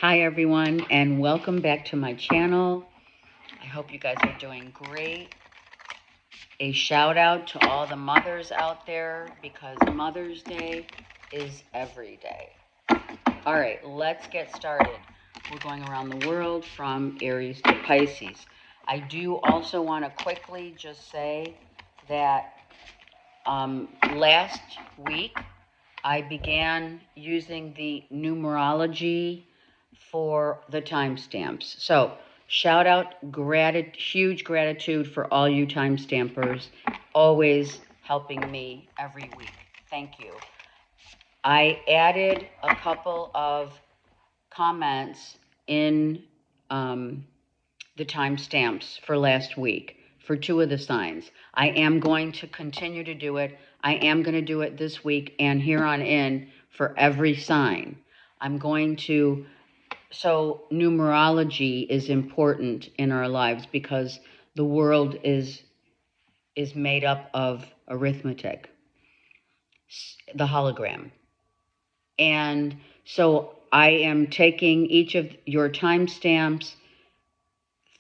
Hi everyone, and welcome back to my channel. I hope you guys are doing great. A shout out to all the mothers out there because Mother's Day is every day. All right, let's get started. We're going around the world from Aries to Pisces. I do also want to quickly just say that last week I began using the numerology for the timestamps. So shout out, huge gratitude for all you timestampers, always helping me every week. Thank you. I added a couple of comments in the timestamps for last week for two of the signs. I am going to continue to do it. I am going to do it this week and here on in for every sign. I'm going to, so numerology is important in our lives because the world is made up of arithmetic, the hologram. And so I am taking each of your timestamps.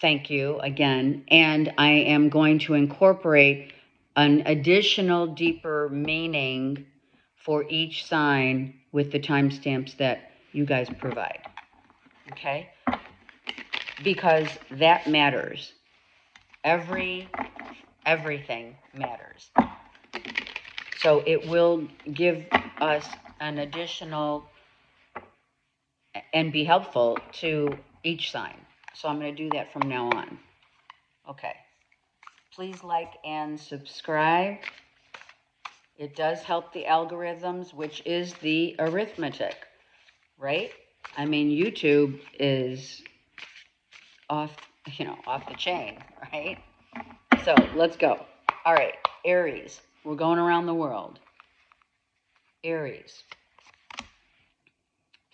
Thank you again. And I am going to incorporate an additional deeper meaning for each sign with the timestamps that you guys provide. Okay? Because that matters. Everything matters. So it will give us an additional and be helpful to each sign. So I'm going to do that from now on. Okay. Please like and subscribe. It does help the algorithms, which is the arithmetic, right? I mean, YouTube is off the chain, right? So let's go. All right, Aries. We're going around the world. Aries.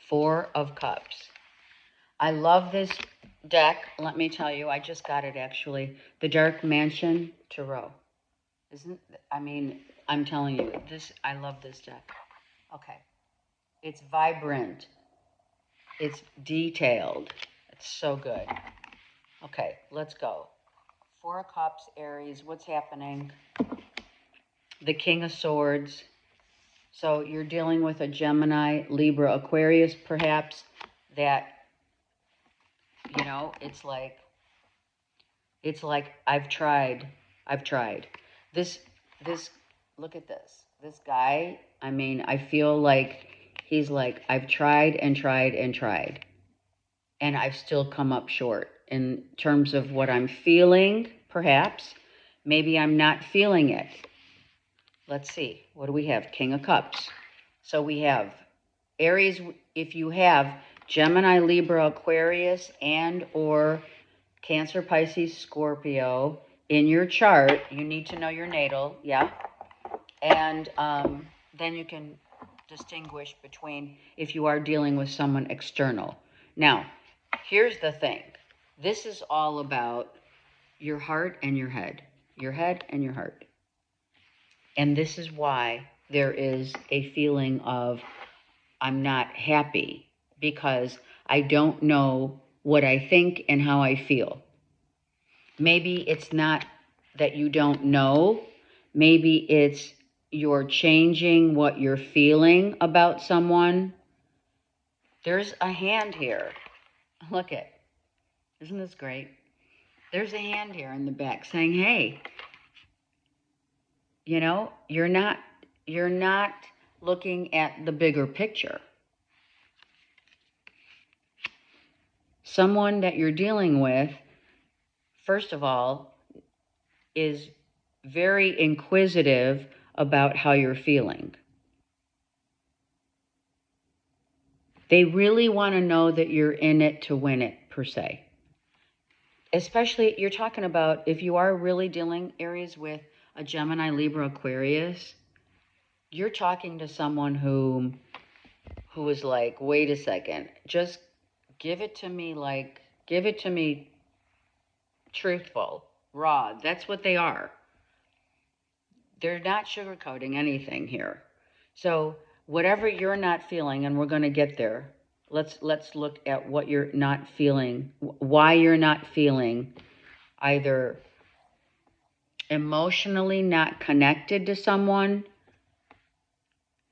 4 of Cups. I love this deck. Let me tell you, I just got it actually. The Dark Mansion Tarot. I'm telling you, I love this deck. Okay. It's vibrant. It's detailed. It's so good. Okay, let's go. 4 of Cups, Aries. What's happening? The King of Swords. So you're dealing with a Gemini, Libra, Aquarius, perhaps, that, it's like I've tried. This, look at this. This guy, I feel like he's like, I've tried and tried and tried. And I've still come up short in terms of what I'm feeling, perhaps. Maybe I'm not feeling it. Let's see. What do we have? King of Cups. So we have Aries. If you have Gemini, Libra, Aquarius, and or Cancer, Pisces, Scorpio in your chart, you need to know your natal, yeah? And then you can distinguish between if you are dealing with someone external. Now, here's the thing. This is all about your heart and your head. Your head and your heart. And this is why there is a feeling of I'm not happy because I don't know what I think and how I feel. Maybe it's not that you don't know. Maybe it's you're changing what you're feeling about someone. There's a hand here. Look it. Isn't this great? There's a hand here in the back saying, hey, you're not looking at the bigger picture. Someone that you're dealing with, first of all, is very inquisitive about how you're feeling. They really want to know that you're in it to win it, per se. Especially, you're talking about if you are really dealing, Aries, with a Gemini, Libra, Aquarius, you're talking to someone who is like, wait a second, just give it to me truthful, raw. That's what they are. They're not sugarcoating anything here. So whatever you're not feeling, and we're going to get there, let's look at what you're not feeling, why you're not feeling either emotionally not connected to someone.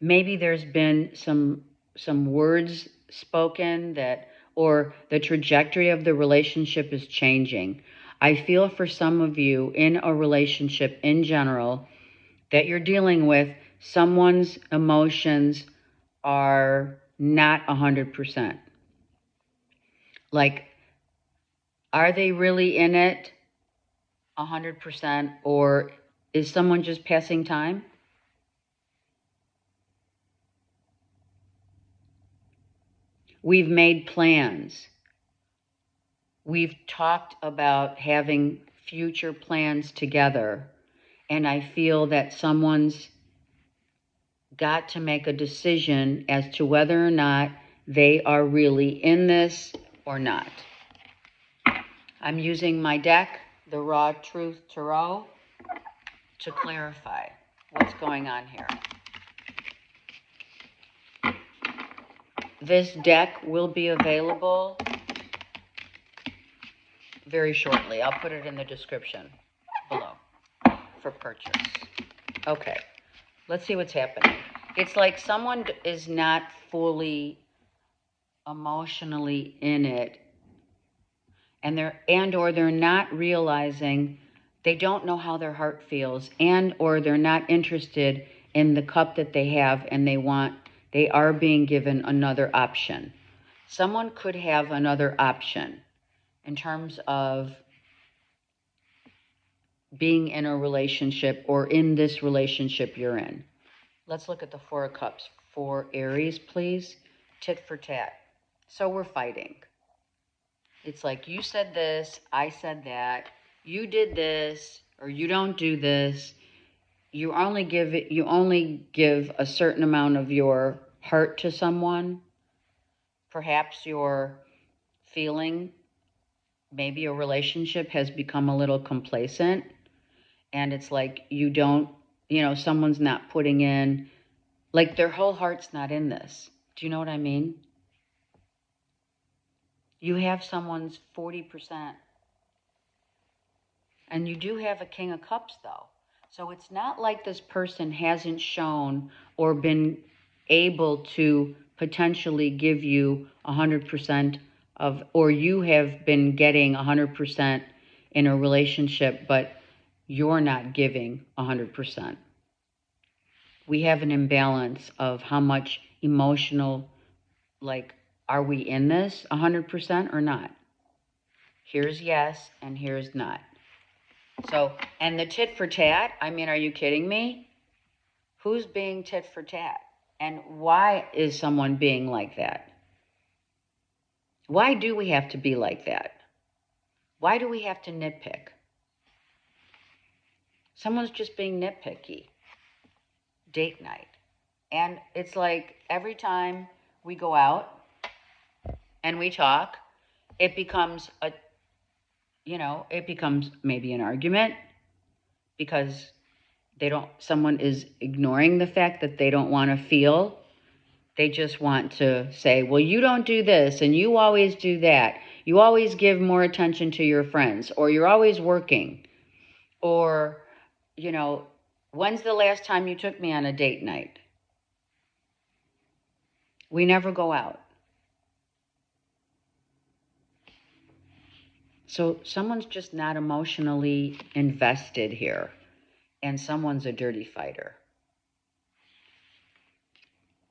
Maybe there's been some words spoken that, or the trajectory of the relationship is changing. I feel for some of you in a relationship in general that you're dealing with, someone's emotions are not 100%. Like, are they really in it 100%, or is someone just passing time? We've made plans. We've talked about having future plans together, and I feel that someone's got to make a decision as to whether or not they are really in this or not. I'm using my deck, the Raw Truth Tarot, to clarify what's going on here. This deck will be available very shortly. I'll put it in the description below for purchase. Okay, let's see what's happening. It's like someone is not fully emotionally in it, and they're not realizing, they don't know how their heart feels, and or they're not interested in the cup that they have, and they are being given another option. Someone could have another option in terms of being in a relationship or in this relationship you're in. Let's look at the Four of Cups for Aries, please. Tit for tat. So we're fighting. It's like, you said this, I said that, you did this, or you don't do this. You only give a certain amount of your heart to someone. Perhaps you're feeling maybe a relationship has become a little complacent, and it's like someone's not putting in, like their whole heart's not in this. Do you know what I mean? You have someone's 40%. And you do have a King of Cups, though. So it's not like this person hasn't shown or been able to potentially give you 100% of, or you have been getting 100% in a relationship, but you're not giving 100%. We have an imbalance of how much emotional, like, are we in this 100% or not? Here's yes, and here's not. So, and the tit for tat, I mean, are you kidding me? Who's being tit for tat? And why is someone being like that? Why do we have to be like that? Why do we have to nitpick? Someone's just being nitpicky. Date night. And it's like every time we go out and we talk, it becomes it becomes maybe an argument because someone is ignoring the fact that they don't want to feel. They just want to say, well, you don't do this and you always do that. You always give more attention to your friends, or you're always working. Or, when's the last time you took me on a date night? We never go out. So someone's just not emotionally invested here, and someone's a dirty fighter.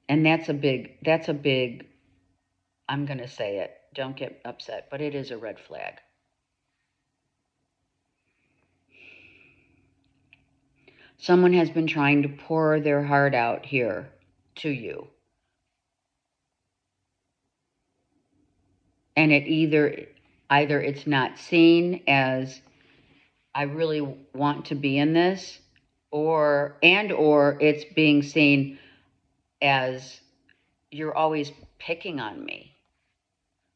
And that's a big, I'm going to say it, don't get upset, but it is a red flag. Someone has been trying to pour their heart out here to you. And it either it's not seen as, I really want to be in this, or it's being seen as, you're always picking on me.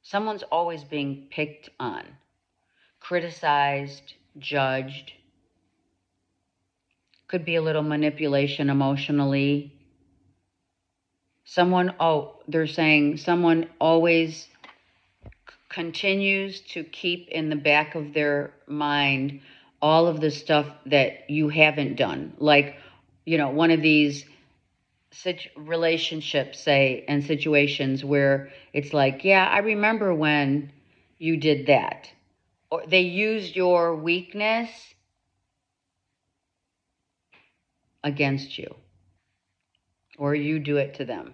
Someone's always being picked on, criticized, judged. Could be a little manipulation emotionally. They're saying someone always continues to keep in the back of their mind all of the stuff that you haven't done. Like, one of these relationships, say, and situations where it's like, yeah, I remember when you did that. Or they used your weakness against you, or you do it to them.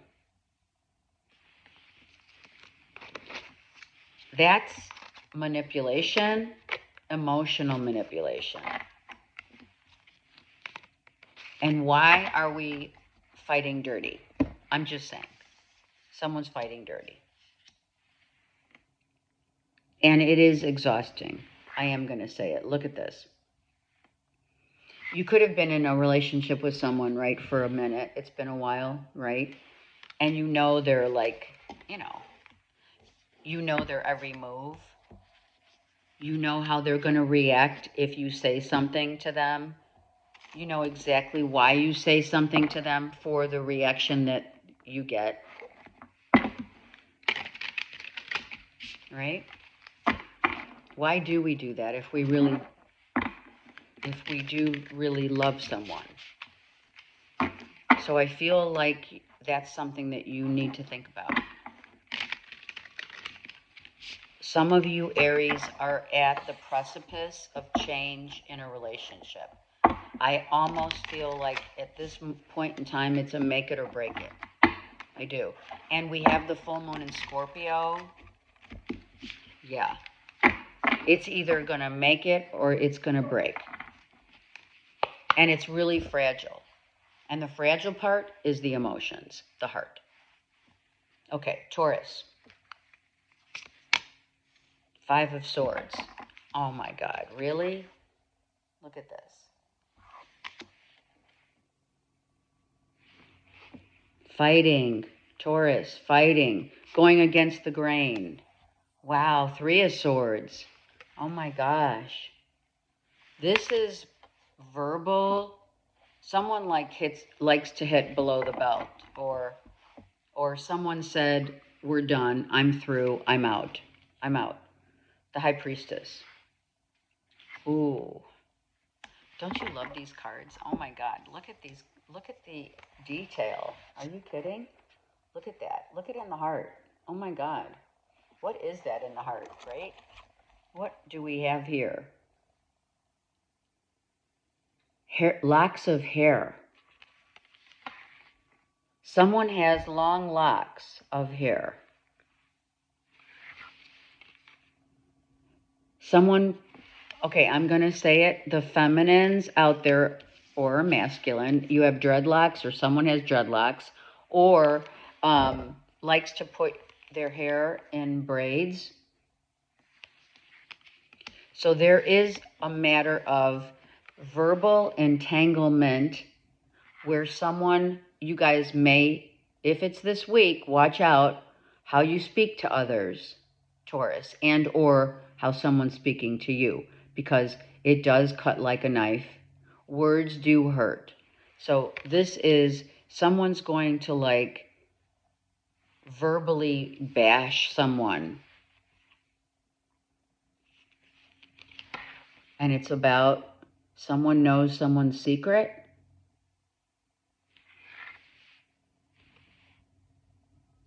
That's manipulation, emotional manipulation. And why are we fighting dirty? I'm just saying. Someone's fighting dirty. And it is exhausting. I am going to say it. Look at this. You could have been in a relationship with someone, right, for a minute. It's been a while, right? And they're like, their every move. You know how they're going to react if you say something to them. You know exactly why you say something to them for the reaction that you get. Right? Why do we do that if we do really love someone? So I feel like that's something that you need to think about. Some of you Aries are at the precipice of change in a relationship. I almost feel like at this point in time, it's a make it or break it. I do. And we have the full moon in Scorpio. Yeah. It's either going to make it or it's going to break. And it's really fragile. And the fragile part is the emotions, the heart. Okay, Taurus. 5 of Swords. Oh my God, really? Look at this. Fighting, Taurus, fighting, going against the grain. Wow, 3 of Swords. Oh my gosh. This is verbal. Someone likes to hit below the belt, or someone said, we're done, I'm through, I'm out. The High Priestess. Ooh. Don't you love these cards? Oh my God, look at these. Look at the detail. Are you kidding? Look at that. Look at it in the heart. Oh my God. What is that in the heart, right? What do we have here? Hair, locks of hair. Someone has long locks of hair. Okay, I'm going to say it. The feminines out there, or masculine, you have dreadlocks, or someone has dreadlocks, or likes to put their hair in braids. So there is a matter of verbal entanglement where you guys may, if it's this week, watch out how you speak to others, Taurus, and or how someone's speaking to you, because it does cut like a knife. Words do hurt. So this is someone's going to verbally bash someone. And it's about someone knows someone's secret.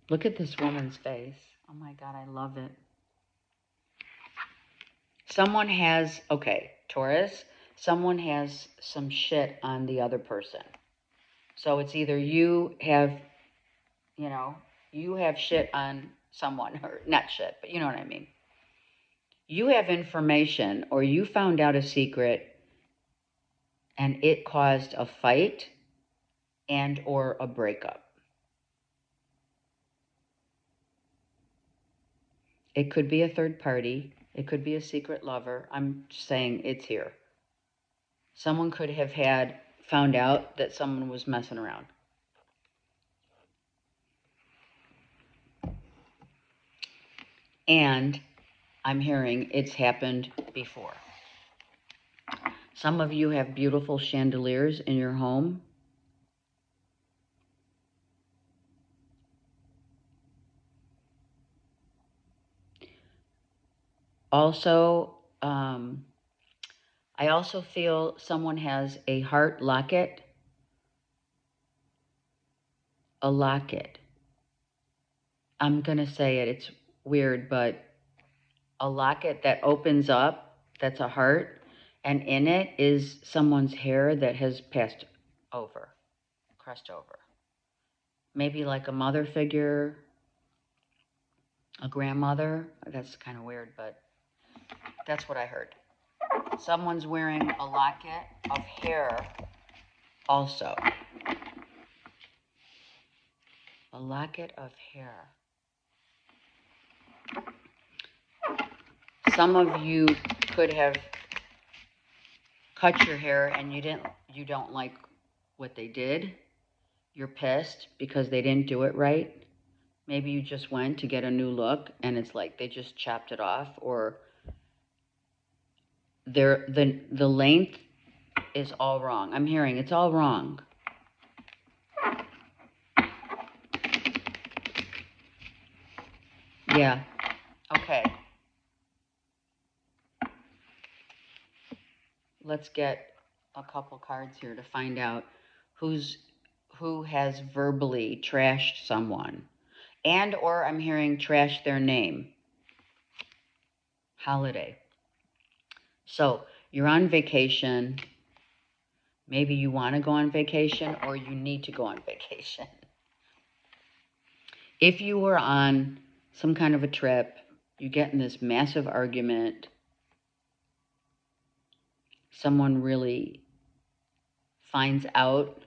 Look at this woman's face. Oh my God, I love it. Taurus, someone has some shit on the other person. So it's either you have shit on someone, or not shit, but you know what I mean. You have information, or you found out a secret and it caused a fight and or a breakup. It could be a third party. It could be a secret lover. I'm saying it's here. Someone could have found out that someone was messing around. And I'm hearing it's happened before. Some of you have beautiful chandeliers in your home. Also, I also feel someone has a heart locket. A locket. I'm going to say it. It's weird, but a locket that opens up, that's a heart, and in it is someone's hair that has passed over, crossed over. Maybe like a mother figure, a grandmother. That's kind of weird, but that's what I heard. Someone's wearing a locket of hair also. A locket of hair. Some of you could have cut your hair and you don't like what they did. You're pissed because they didn't do it right. Maybe you just went to get a new look and it's like they just chopped it off, or the length is all wrong. I'm hearing it's all wrong. Yeah. Okay. Let's get a couple cards here to find out who has verbally trashed someone, and or I'm hearing trash their name. Holiday. So you're on vacation. Maybe you want to go on vacation or you need to go on vacation. If you were on some kind of a trip, you get in this massive argument, someone really finds out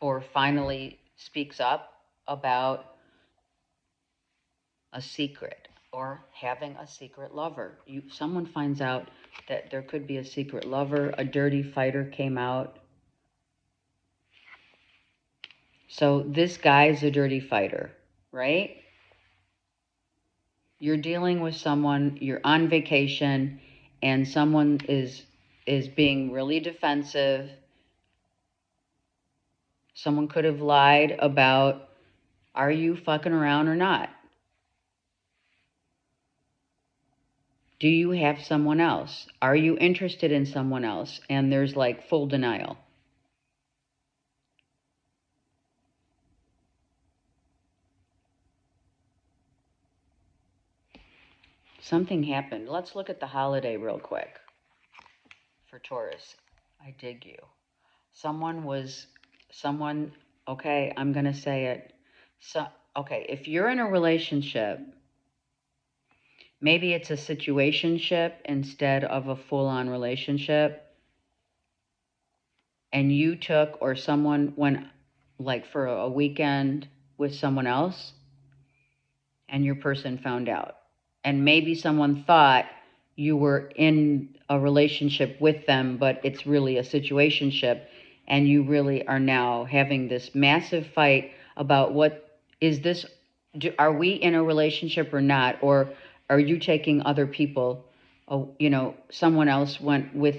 or finally speaks up about a secret or having a secret lover. Someone finds out that there could be a secret lover, a dirty fighter came out. So this guy's a dirty fighter, right? You're dealing with someone, you're on vacation, and someone is being really defensive. Someone could have lied about, are you fucking around or not? Do you have someone else? Are you interested in someone else? And there's like full denial. Something happened. Let's look at the holiday real quick for Taurus. I dig you. Someone, okay, I'm going to say it. So, okay, if you're in a relationship, maybe it's a situationship instead of a full-on relationship, and you took, or someone went like for a weekend with someone else, and your person found out. And maybe someone thought you were in a relationship with them, but it's really a situationship, and you really are now having this massive fight about what is this, are we in a relationship or not, or are you taking other people, someone else went with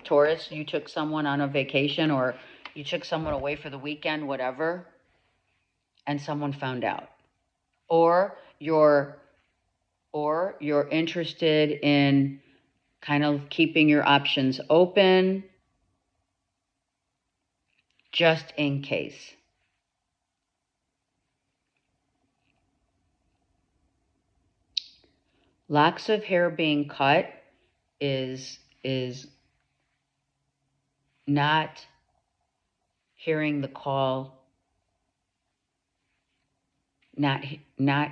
Taurus, you took someone on a vacation, or you took someone away for the weekend, whatever, and someone found out. Or you're interested in kind of keeping your options open just in case. Locks of hair being cut is not hearing the call, not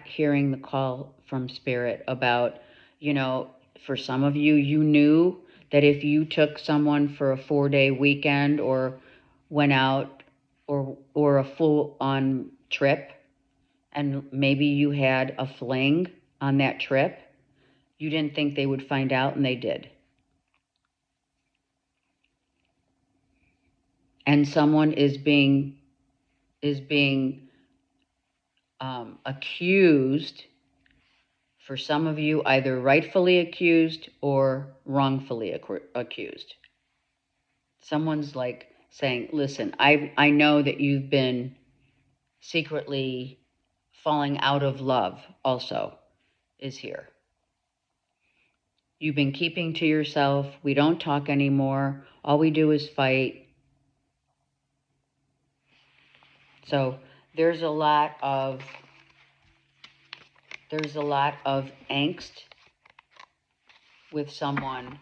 hearing the call from spirit about, for some of you, you knew that if you took someone for a 4-day weekend or went out or a full-on trip, and maybe you had a fling on that trip, you didn't think they would find out, and they did. And someone is being accused, for some of you, either rightfully accused or wrongfully accused. Someone's like saying, listen, I know that you've been secretly falling out of love also is here. You've been keeping to yourself. We don't talk anymore. All we do is fight. So there's a lot of angst with someone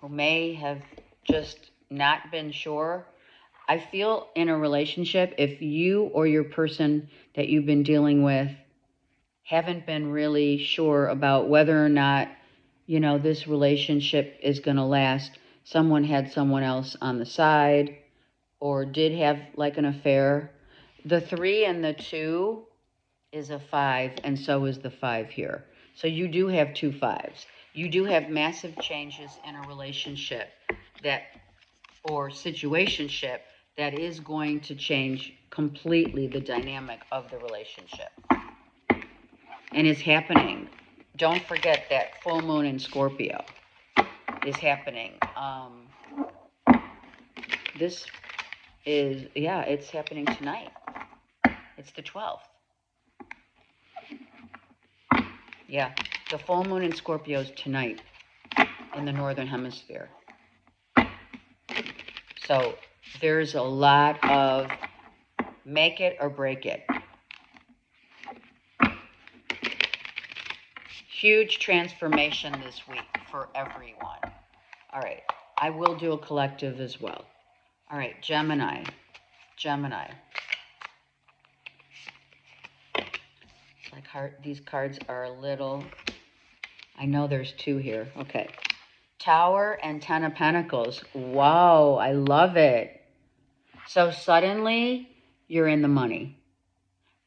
who may have just not been sure. I feel in a relationship, if you or your person that you've been dealing with haven't been really sure about whether or not, this relationship is going to last, someone had someone else on the side or did have like an affair. The 3 and the 2 is a 5, and so is the 5 here. So you do have 2 5s. You do have massive changes in a relationship or situationship that is going to change completely the dynamic of the relationship. And it's happening. Don't forget that full moon in Scorpio is happening. This is, it's happening tonight. It's the 12th. Yeah, the full moon in Scorpio is tonight in the Northern Hemisphere. So there's a lot of make it or break it. Huge transformation this week for everyone. All right, I will do a collective as well. All right, Gemini. It's like these cards are a little, I know there's 2 here. Okay. Tower and 10 of Pentacles. Wow, I love it. So suddenly you're in the money.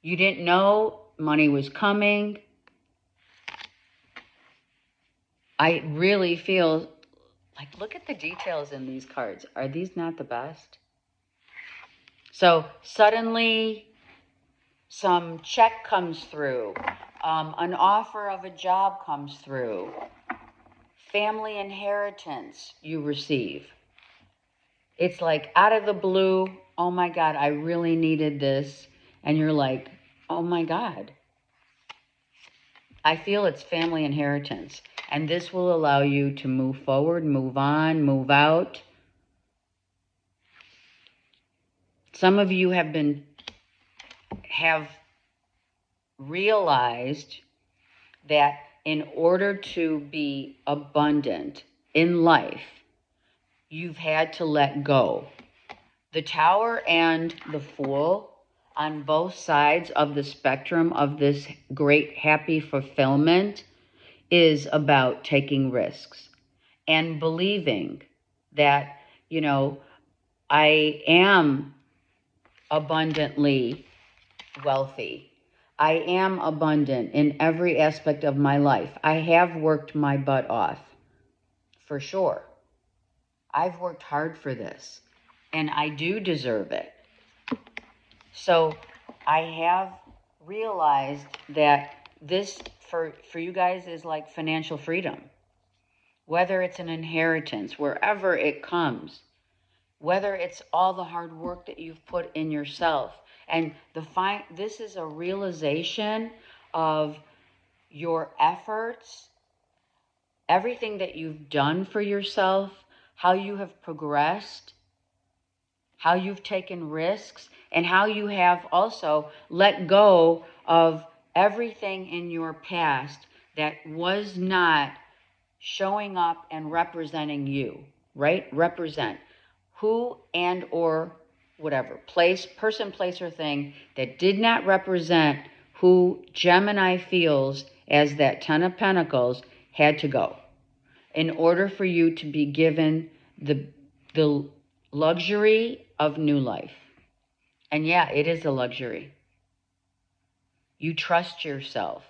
You didn't know money was coming. I really feel like, look at the details in these cards. Are these not the best? So suddenly some check comes through. An offer of a job comes through. Family inheritance you receive. It's like out of the blue, oh my God, I really needed this. And you're like, oh my God. I feel it's family inheritance. And this will allow you to move forward, move on, move out. Some of you have realized that in order to be abundant in life, you've had to let go. The Tower and the Fool on both sides of the spectrum of this great happy fulfillment is about taking risks and believing that, I am abundantly wealthy. I am abundant in every aspect of my life. I have worked my butt off, for sure. I've worked hard for this, and I do deserve it. So I have realized that this, for you guys, is like financial freedom. Whether it's an inheritance, wherever it comes, whether it's all the hard work that you've put in yourself. And this is a realization of your efforts, everything that you've done for yourself, how you have progressed, how you've taken risks, and how you have also let go of everything in your past that was not showing up and representing you, right? Represent who and or whatever, person, place, or thing that did not represent who Gemini feels as that 10 of Pentacles had to go in order for you to be given the luxury of new life. And yeah, it is a luxury. You trust yourself.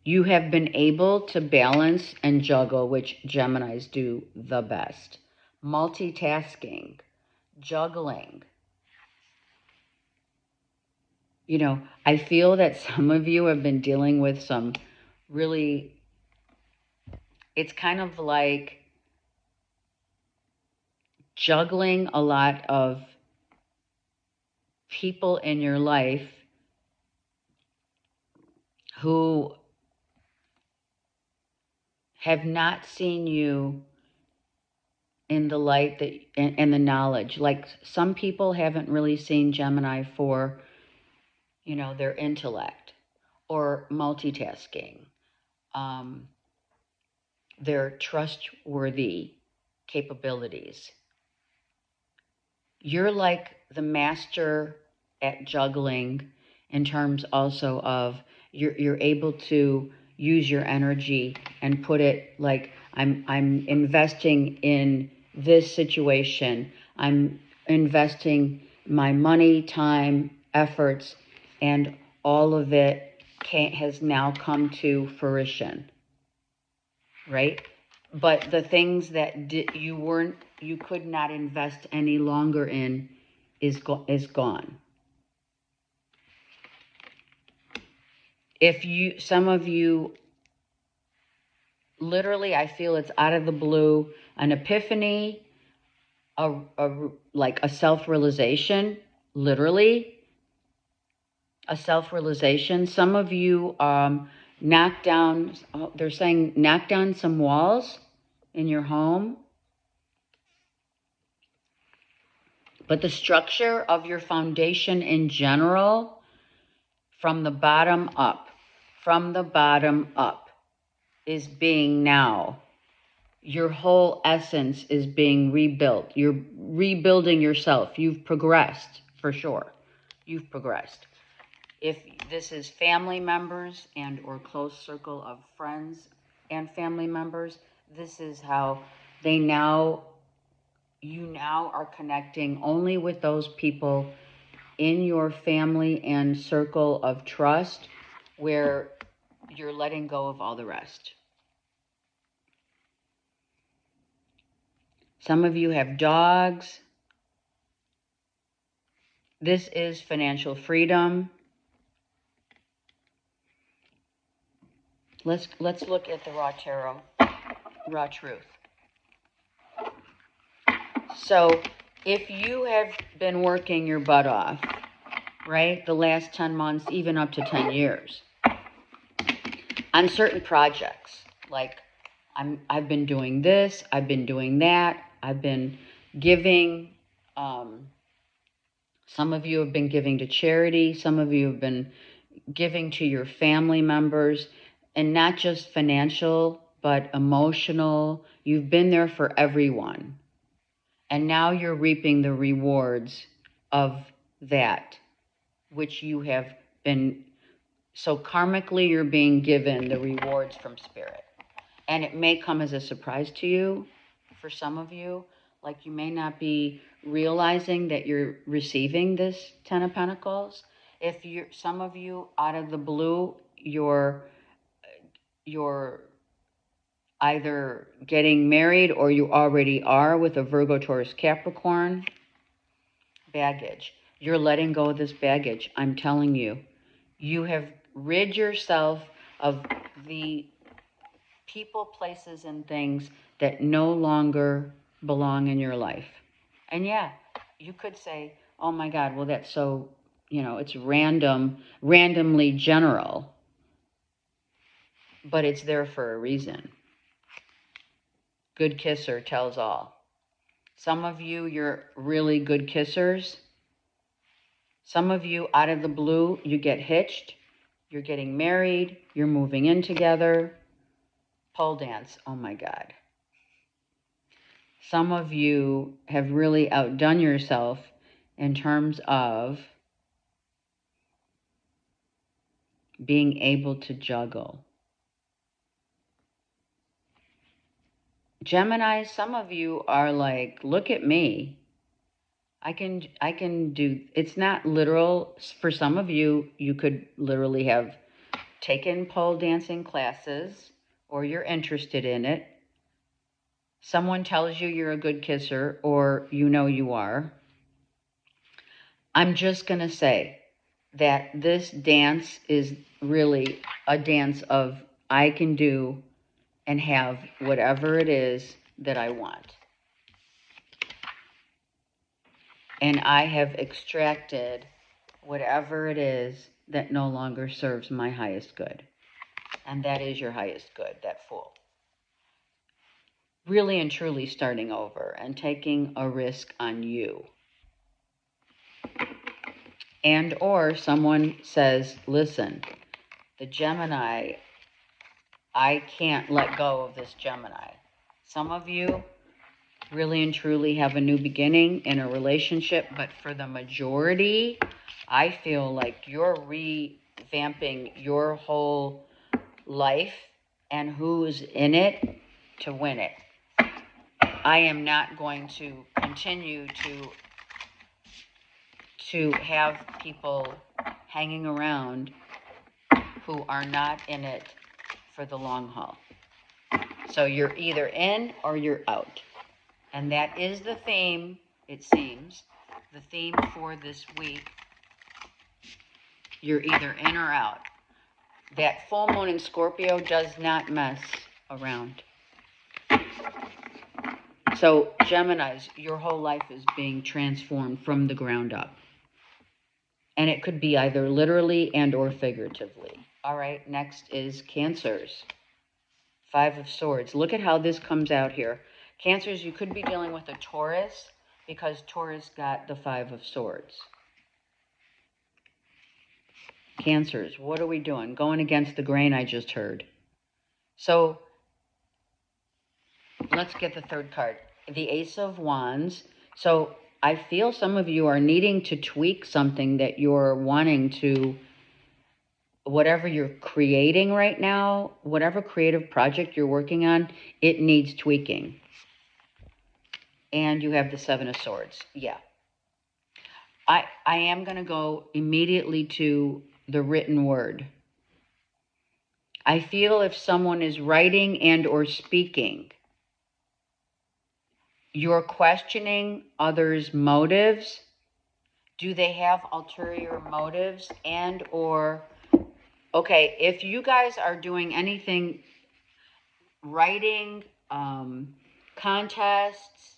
You have been able to balance and juggle, which Geminis do the best. Multitasking, juggling. I feel that some of you have been dealing with some really, it's kind of like juggling a lot of people in your life who have not seen you in the light that and the knowledge. Like some people haven't really seen Gemini for, their intellect or multitasking, um, their trustworthy capabilities. You're like the master at juggling in terms also of you're able to use your energy and put it like I'm investing in this situation. I'm investing my money, time, efforts, and all of it has now come to fruition, right? But the things that you could not invest any longer in is gone. Some of you, literally, I feel it's out of the blue, an epiphany, like a self-realization, literally, a self-realization. Some of you they're saying knock down some walls in your home. But the structure of your foundation in general, from the bottom up, is being now. Your whole essence is being rebuilt. You're rebuilding yourself. You've progressed, for sure. You've progressed. If this is family members and or close circle of friends and family members, this is how you now are connecting only with those people in your family and circle of trust where you're letting go of all the rest. Some of you have dogs. This is financial freedom. Let's look at the raw tarot, raw truth. So if you have been working your butt off, right, the last 10 months, even up to 10 years, on certain projects, like I've been doing this, I've been doing that, I've been giving, some of you have been giving to charity, some of you have been giving to your family members, and not just financial, but emotional. You've been there for everyone. And now you're reaping the rewards of that, which you have been, so karmically you're being given the rewards from spirit. And it may come as a surprise to you, for some of you, like you may not be realizing that you're receiving this Ten of Pentacles. Some of you, out of the blue, you're either getting married or you already are with a Virgo, Taurus, Capricorn. Baggage. You're letting go of this baggage. I'm telling you. You have rid yourself of the people, places, and things that no longer belong in your life. And yeah, you could say, oh my God, well, that's so, it's randomly general, but it's there for a reason. Good kisser tells all. Some of you, you're really good kissers. Some of you, out of the blue, you get hitched. You're getting married. You're moving in together. Pole dance. Oh my God. Some of you have really outdone yourself in terms of being able to juggle. Gemini, some of you are like, look at me. I can do, it's not literal. For some of you, you could literally have taken pole dancing classes or you're interested in it. Someone tells you you're a good kisser or you are. I'm just going to say that this dance is really a dance of I can do and have whatever it is that I want. And I have extracted whatever it is that no longer serves my highest good. And that is your highest good, that Fool. Really and truly starting over and taking a risk on you. And or someone says, listen, the Gemini, I can't let go of this Gemini. Some of you really and truly have a new beginning in a relationship, but for the majority, I feel like you're revamping your whole life and who's in it to win it. I am not going to continue to have people hanging around who are not in it for the long haul. So you're either in or you're out. And that is the theme, it seems, the theme for this week. You're either in or out. That full moon in Scorpio does not mess around. So, Geminis, your whole life is being transformed from the ground up. And it could be either literally and or figuratively. All right, next is Cancers. 5 of Swords. Look at how this comes out here. Cancers, you could be dealing with a Taurus because Taurus got the 5 of Swords. Cancers, what are we doing? Going against the grain, I just heard. So, let's get the third card. The Ace of Wands. So, I feel some of you are needing to tweak something that you're wanting to, whatever you're creating right now, whatever creative project you're working on, it needs tweaking. And you have the 7 of Swords. Yeah. I am going to go immediately to the written word. I feel if someone is writing and or speaking, you're questioning others' motives. Do they have ulterior motives? And or, okay, if you guys are doing anything, writing, contests,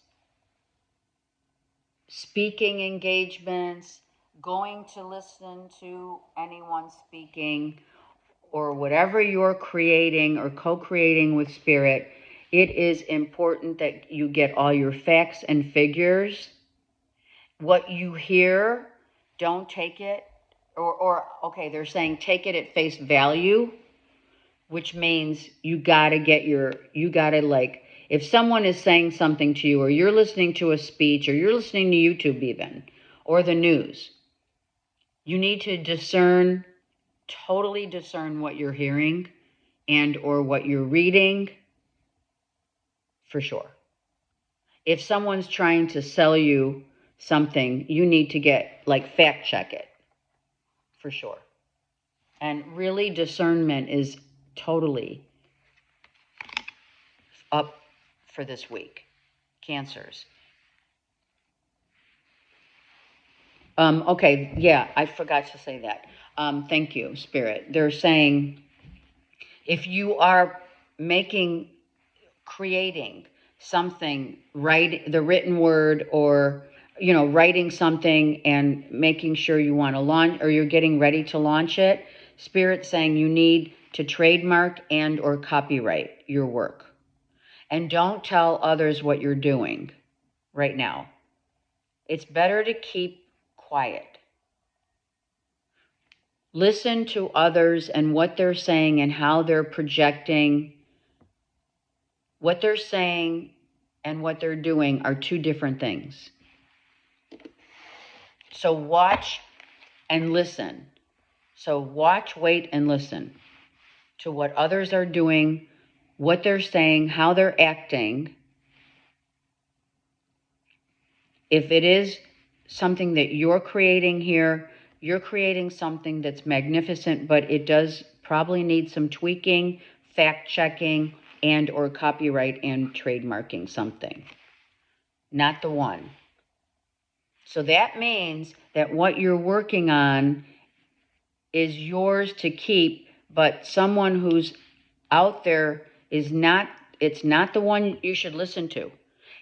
speaking engagements, going to listen to anyone speaking, or whatever you're creating or co-creating with Spirit, it is important that you get all your facts and figures. What you hear, don't take it, or okay, they're saying take it at face value, which means you gotta like, if someone is saying something to you, or you're listening to a speech, or you're listening to YouTube even, or the news, you need to totally discern what you're hearing and or what you're reading, for sure. If someone's trying to sell you something, you need to fact check it, for sure. And really, discernment is totally up for this week. Cancers. Okay, yeah, I forgot to say that. Thank you, Spirit. They're saying if you are creating something, the written word, or writing something and making sure you want to launch, or you're getting ready to launch it, Spirit saying you need to trademark and or copyright your work. And don't tell others what you're doing right now. It's better to keep quiet. Listen to others and what they're saying and how they're projecting. What they're saying and what they're doing are two different things. So watch and listen. So watch, wait, and listen to what others are doing, what they're saying, how they're acting. If it is something that you're creating here, you're creating something that's magnificent, but it does probably need some tweaking, fact-checking, and or copyright and trademarking something. Not the one. So that means that what you're working on is yours to keep, but someone who's out there it's not the one you should listen to.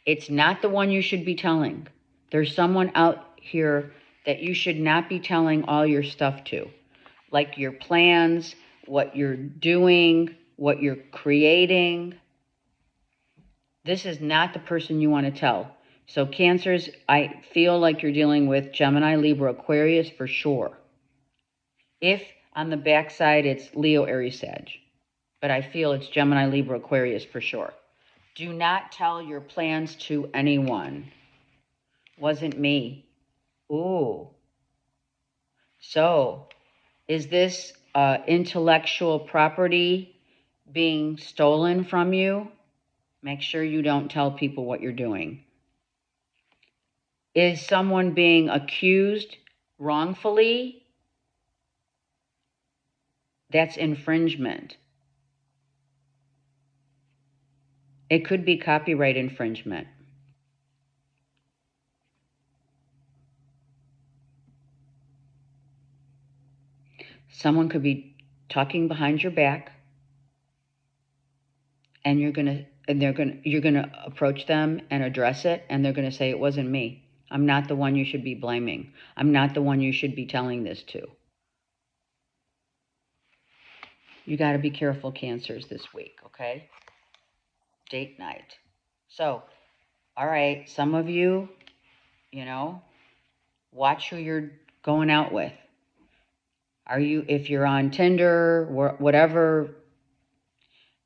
It's not the one you should be telling. There's someone out here that you should not be telling all your stuff to. like your plans, what you're doing, what you're creating. This is not the person you want to tell. So Cancers, I feel like you're dealing with Gemini, Libra, Aquarius for sure. If on the backside it's Leo, Aries, Sag. But I feel it's Gemini, Libra, Aquarius for sure. Do not tell your plans to anyone. Wasn't me. Ooh. So, is this intellectual property being stolen from you? Make sure you don't tell people what you're doing. Is someone being accused wrongfully? That's infringement. It could be copyright infringement. Someone could be talking behind your back, and you're gonna approach them and address it, and they're gonna say, it wasn't me. I'm not the one you should be blaming. I'm not the one you should be telling this to. You got to be careful, Cancers, this week, okay? Date night. So, all right, some of you, watch who you're going out with. If you're on Tinder, whatever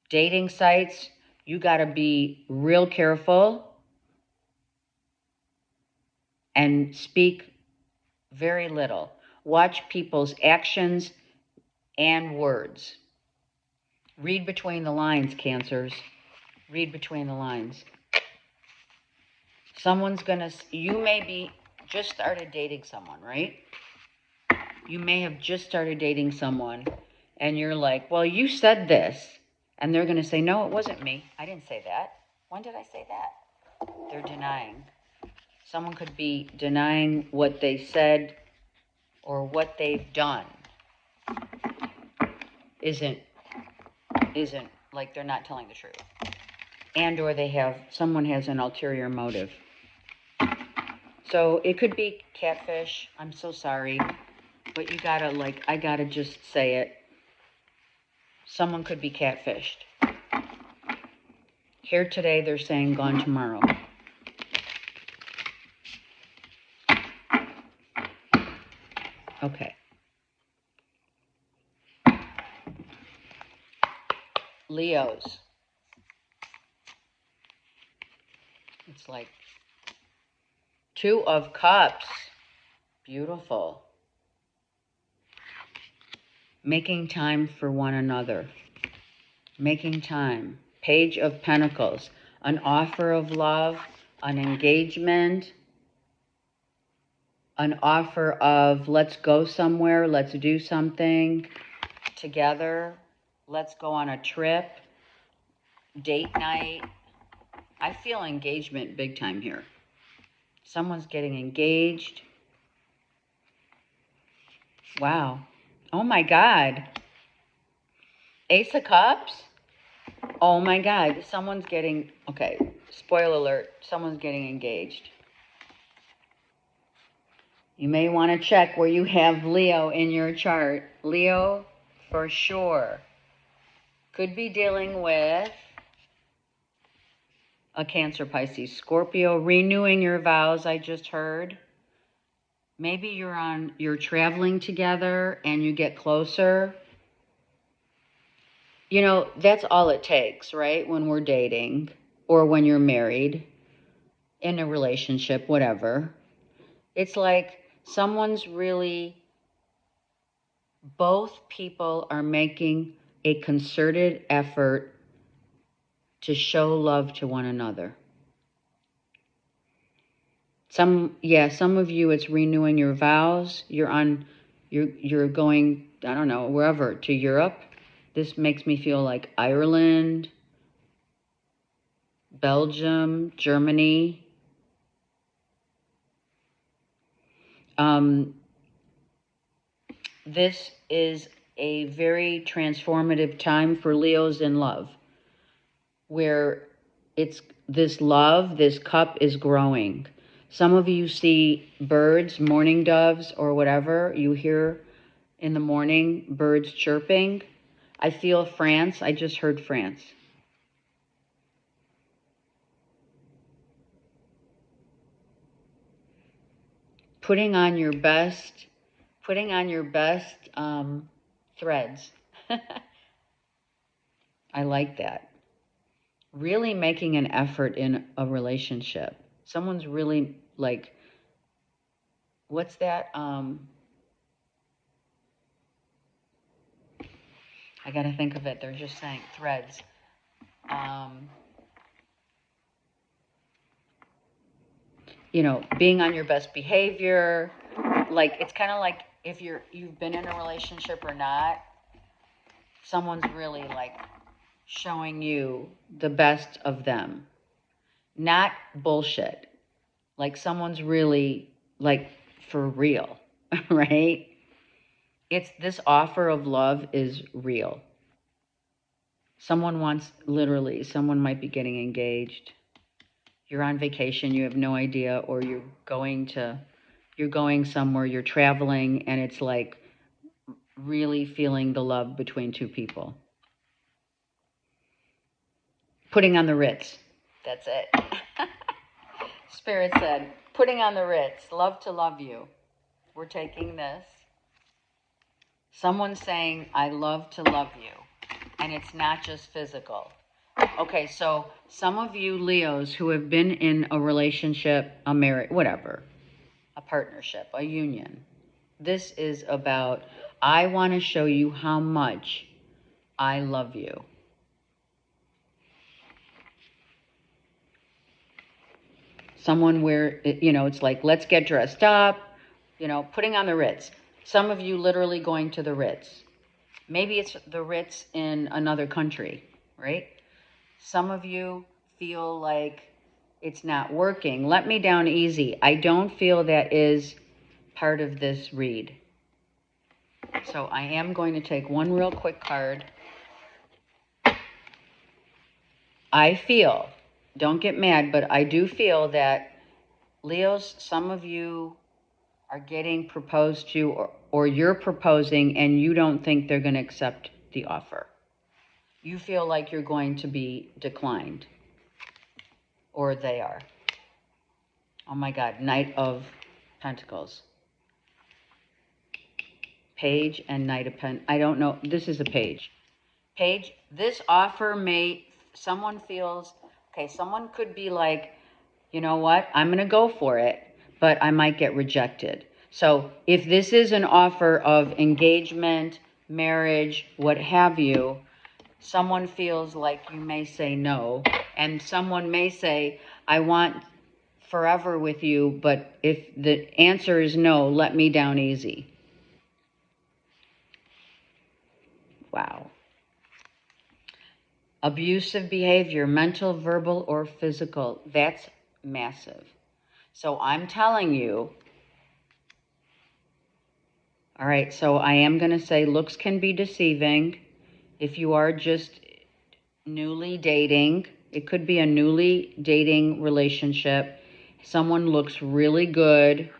dating sites, you got to be real careful and speak very little. Watch people's actions and words. Read between the lines, Cancers. Read between the lines. You may be just started dating someone, right? You may have just started dating someone and you're like, well, you said this. And they're going to say, no, it wasn't me. I didn't say that. When did I say that? They're denying. Someone could be denying what they said or what they've done. Isn't like they're not telling the truth. And or someone has an ulterior motive. So it could be catfish. I'm so sorry. But I gotta just say it. Someone could be catfished. Here today, they're saying gone tomorrow. Okay. Leos. It's like 2 of Cups. Beautiful. Making time for one another. Making time. Page of Pentacles. An offer of love. An engagement. An offer of let's go somewhere. Let's do something together. Let's go on a trip. Date night. I feel engagement big time here. Someone's getting engaged. Wow. Oh my God. Ace of Cups? Oh my God. Okay, spoiler alert. Someone's getting engaged. You may want to check where you have Leo in your chart. Leo, for sure. Could be dealing with a Cancer, Pisces, Scorpio, renewing your vows, I just heard. Maybe you're traveling together and you get closer. That's all it takes, right? When we're dating or when you're married, in a relationship, whatever. It's like both people are making a concerted effort to show love to one another. Some of you, it's renewing your vows. You're going, I don't know, wherever, to Europe. This makes me feel like Ireland, Belgium, Germany. This is a very transformative time for Leos in love, where this cup is growing. Some of you see birds, mourning doves, or whatever you hear in the morning, birds chirping. I feel France. I just heard France. Putting on your best threads. I like that. Really making an effort in a relationship. Someone's really like, what's that? I got to think of it. They're just saying threads. You know, being on your best behavior. Like, it's kind of like if you've been in a relationship or not, someone's really like showing you the best of them. Not bullshit. Like someone's really like for real, right? It's this offer of love is real. Someone might be getting engaged. You're on vacation, you have no idea, or you're going somewhere, you're traveling, and it's like really feeling the love between two people. Putting on the Ritz. That's it. Spirit said, putting on the Ritz. Love to love you. We're taking this. Someone's saying, I love to love you. And it's not just physical. Okay, so some of you Leos who have been in a relationship, a marriage, whatever, a partnership, a union. This is about, I want to show you how much I love you. Someone where, you know, it's like, let's get dressed up, you know, putting on the Ritz. Some of you literally going to the Ritz. Maybe it's the Ritz in another country, right? Some of you feel like it's not working. Let me down easy. I don't feel that is part of this read. So I am going to take one real quick card. I feel, don't get mad, but I do feel that Leos, some of you are getting proposed to, or you're proposing and you don't think they're going to accept the offer. You feel like you're going to be declined, or they are. Oh my God, Knight of Pentacles. Page and Knight of Pentacles. I don't know. This is a page. Page, this offer someone feels, okay, someone could be like, you know what, I'm going to go for it, but I might get rejected. So if this is an offer of engagement, marriage, what have you, someone feels like you may say no, and someone may say, I want forever with you, but if the answer is no, let me down easy. Wow. Abusive behavior, mental, verbal, or physical. That's massive. So I'm telling you, all right, so I am going to say looks can be deceiving. If you are just newly dating, it could be a newly dating relationship. Someone looks really good,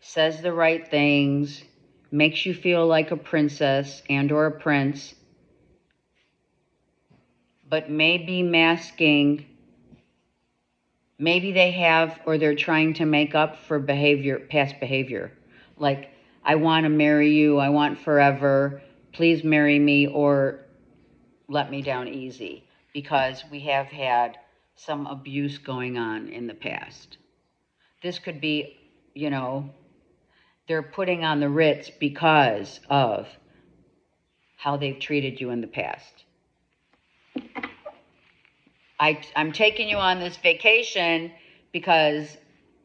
says the right things, makes you feel like a princess and or a prince, but maybe masking, maybe they have, or they're trying to make up for past behavior. Like, I want to marry you, I want forever, please marry me, or let me down easy, because we have had some abuse going on in the past. This could be, you know, they're putting on the Ritz because of how they've treated you in the past. I'm taking you on this vacation because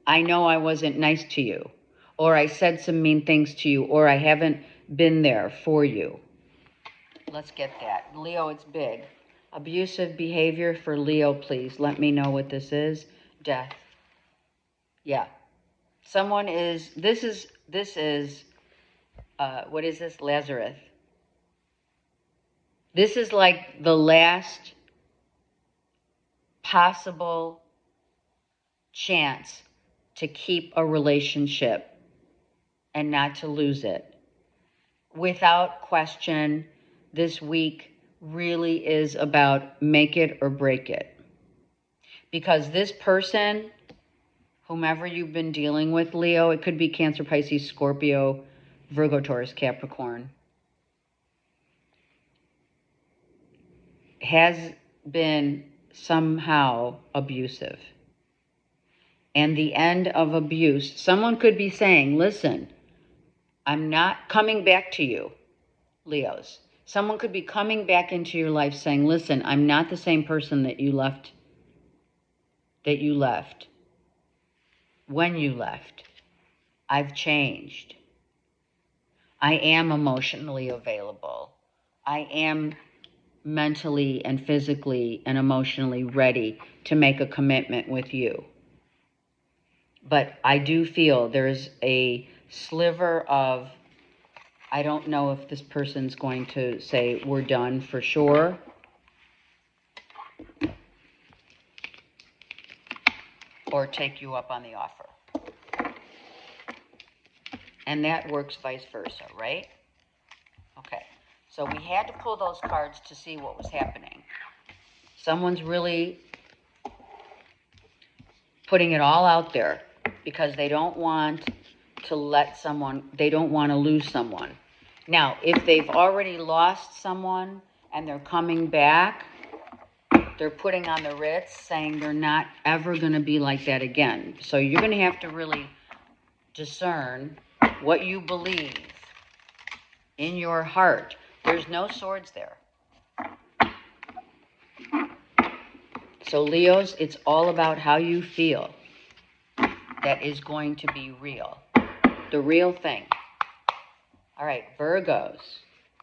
I know I wasn't nice to you, or I said some mean things to you, or I haven't been there for you. Let's get that. Leo, it's big. Abusive behavior for Leo, please. Let me know what this is. Death. Yeah. Someone is, this is, what is this? Lazarus. This is like the last possible chance to keep a relationship and not to lose it. without question, this week really is about make it or break it. Because this person, whomever you've been dealing with, Leo, it could be Cancer, Pisces, Scorpio, Virgo, Taurus, Capricorn, has been somehow abusive. And the end of abuse, someone could be saying, listen, I'm not coming back to you, Leos. Someone could be coming back into your life saying, listen, I'm not the same person that you left when you left. I've changed. I am emotionally available. I am mentally and physically and emotionally ready to make a commitment with you. But I do feel there's a sliver of, I don't know if this person's going to say we're done for sure. Or take you up on the offer. And that works vice versa, right? Okay. So we had to pull those cards to see what was happening. Someone's really putting it all out there because they don't want to they don't want to lose someone. Now, if they've already lost someone and they're coming back, they're putting on the Ritz saying they're not ever going to be like that again. So you're going to have to really discern what you believe in your heart. There's no swords there. So Leos, it's all about how you feel. That is going to be real. The real thing. All right, Virgos.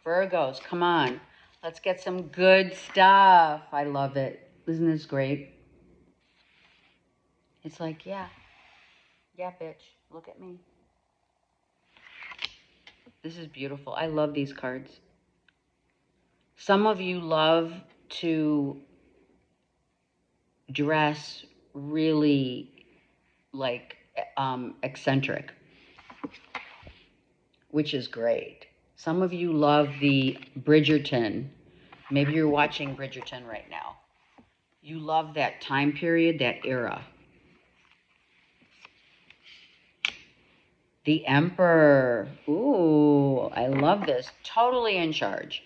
Virgos, come on. Let's get some good stuff. I love it. Isn't this great? It's like, yeah, bitch, look at me. This is beautiful. I love these cards. Some of you love to dress really like eccentric, which is great. Some of you love the Bridgerton. Maybe you're watching Bridgerton right now. You love that time period, that era. The Emperor. Ooh, I love this. Totally in charge.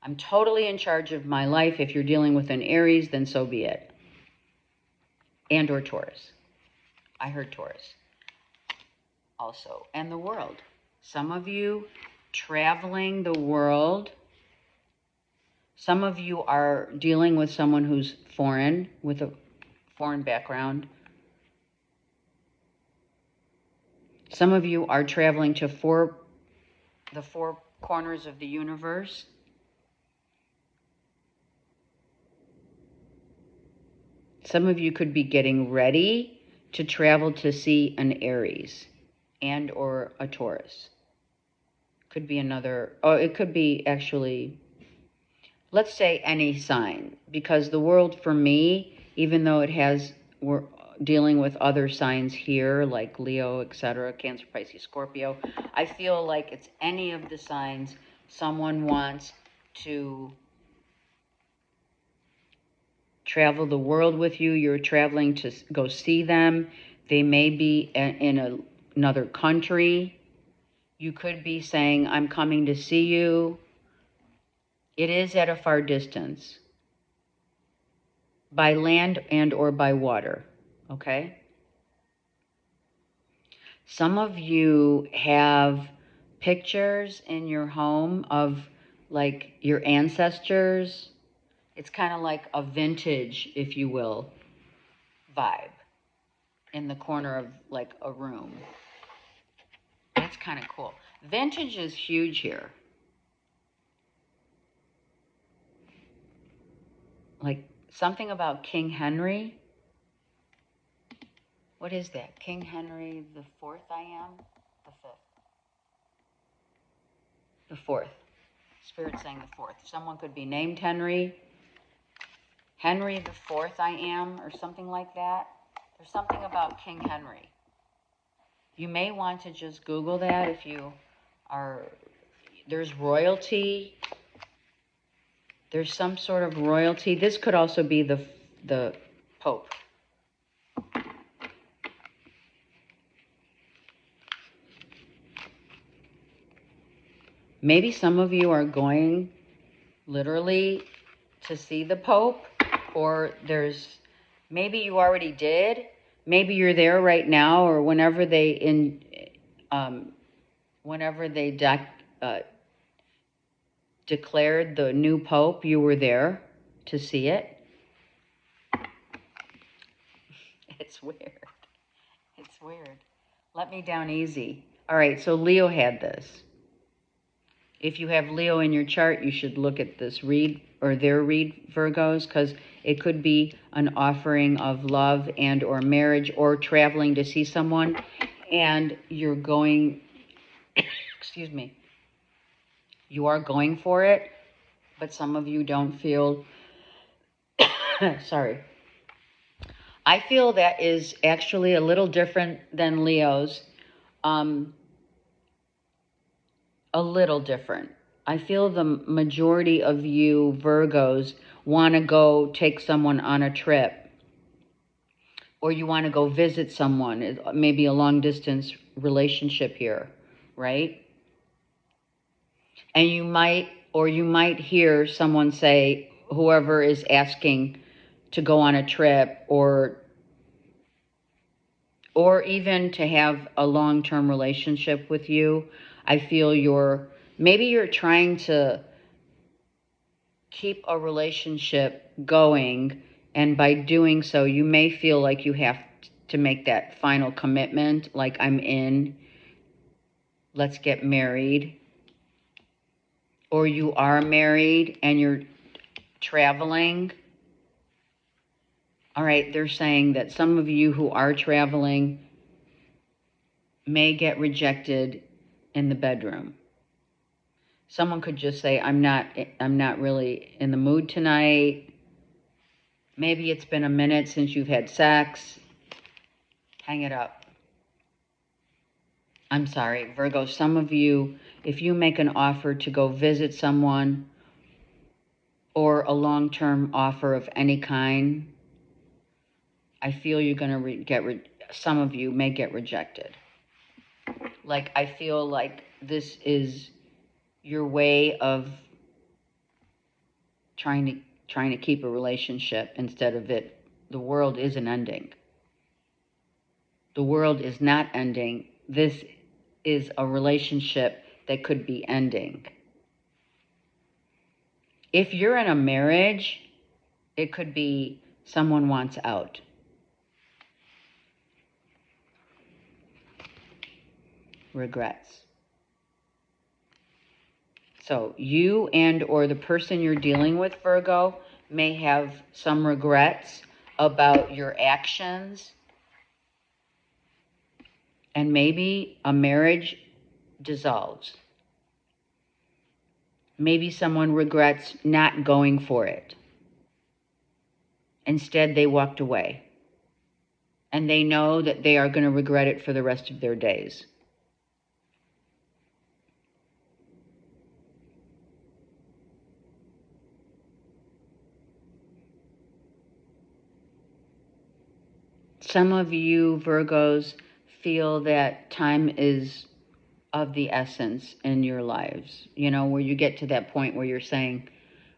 I'm totally in charge of my life. If you're dealing with an Aries, then so be it. And or Taurus. I heard Taurus also. And the world. Some of you traveling the world. Some of you are dealing with someone who's foreign, with a foreign background. Some of you are traveling to the four corners of the universe. Some of you could be getting ready to travel to see an Aries and or a Taurus. Could be another, it could be actually, let's say any sign, because the world for me, even though we're dealing with other signs here like Leo, etc., Cancer, Pisces, Scorpio, I feel like it's any of the signs someone wants to travel the world with you. You're traveling to go see them. They may be in another country. You could be saying, I'm coming to see you. It is at a far distance, by land and or by water, okay? Some of you have pictures in your home of like your ancestors. It's kind of like a vintage, if you will, vibe in the corner of like a room. That's kind of cool. Vintage is huge here. Like something about King Henry. What is that? King Henry the Fourth, I am? The Fifth. The Fourth. Spirit saying the Fourth. Someone could be named Henry. Henry the Fourth, I am, or something like that. There's something about King Henry. You may want to just Google that if you are, there's royalty. There's some sort of royalty. This could also be the Pope. Maybe some of you are going literally to see the Pope, or maybe you already did. Maybe you're there right now, or whenever they declared the new Pope, you were there to see it. It's weird. It's weird. Let me down easy. All right, so Leo had this. If you have Leo in your chart, you should look at this read or their read, Virgos, because it could be an offering of love and or marriage or traveling to see someone, and you're going, excuse me, you are going for it, but some of you don't feel, sorry. I feel that is actually a little different than Leo's. A little different. I feel the majority of you Virgos want to go take someone on a trip, or you want to go visit someone, maybe a long distance relationship here, right? And you might hear someone say, whoever is asking to go on a trip, or even to have a long-term relationship with you, I feel maybe you're trying to keep a relationship going, and by doing so, you may feel like you have to make that final commitment, like I'm in, let's get married. Or you are married and you're traveling. All right, they're saying that some of you who are traveling may get rejected in the bedroom. Someone could just say, I'm not really in the mood tonight. Maybe it's been a minute since you've had sex. Hang it up. I'm sorry, Virgo, some of you, if you make an offer to go visit someone or a long-term offer of any kind, I feel you're going to some of you may get rejected. Like, I feel like this is your way of trying to keep a relationship instead of it. The world isn't ending. The world is not ending. This is a relationship that could be ending. If you're in a marriage, it could be someone wants out. Regrets. So you and or the person you're dealing with, Virgo, may have some regrets about your actions, and maybe a marriage dissolves. Maybe someone regrets not going for it. Instead, they walked away. And they know that they are going to regret it for the rest of their days. Some of you Virgos feel that time is of the essence in your lives. You know, where you get to that point where you're saying,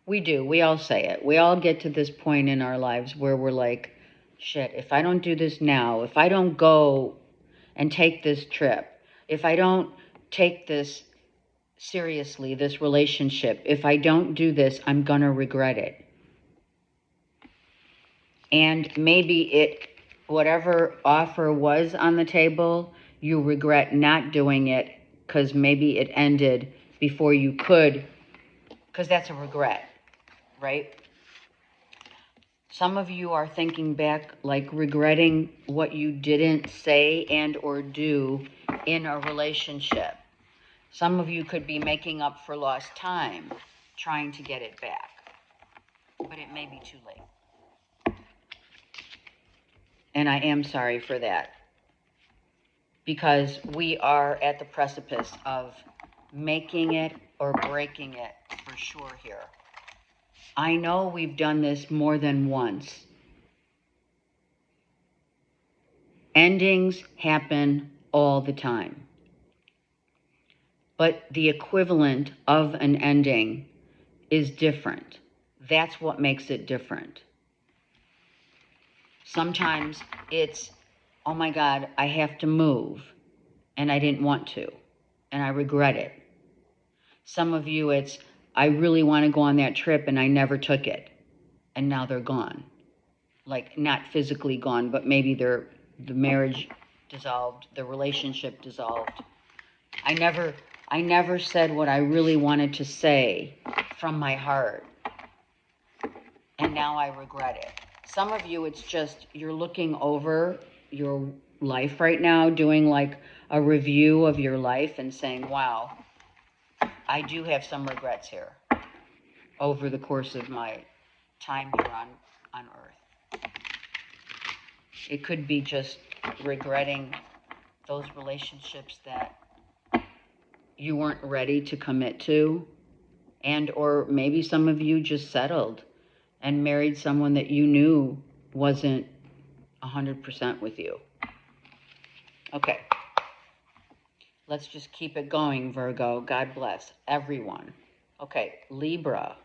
we all say it. We all get to this point in our lives where we're like, shit, if I don't do this now, if I don't go and take this trip, if I don't take this seriously, this relationship, if I don't do this, I'm going to regret it. And maybe whatever offer was on the table, you regret not doing it because maybe it ended before you could, because that's a regret, right? Some of you are thinking back, like regretting what you didn't say and or do in a relationship. Some of you could be making up for lost time, trying to get it back, but it may be too late. And I am sorry for that, because we are at the precipice of making it or breaking it for sure here. I know we've done this more than once. Endings happen all the time. But the equivalent of an ending is different. That's what makes it different. Sometimes it's, oh my God, I have to move, and I didn't want to, and I regret it. Some of you, it's, I really want to go on that trip, and I never took it, and now they're gone. Like, not physically gone, but maybe the marriage dissolved, the relationship dissolved. I never said what I really wanted to say from my heart, and now I regret it. Some of you, it's just you're looking over your life right now, doing like a review of your life and saying, wow, I do have some regrets here over the course of my time here on Earth. It could be just regretting those relationships that you weren't ready to commit to, and or maybe some of you just settled and married someone that you knew wasn't 100% with you. Okay. Let's just keep it going, Virgo. God bless everyone. Okay, Libra.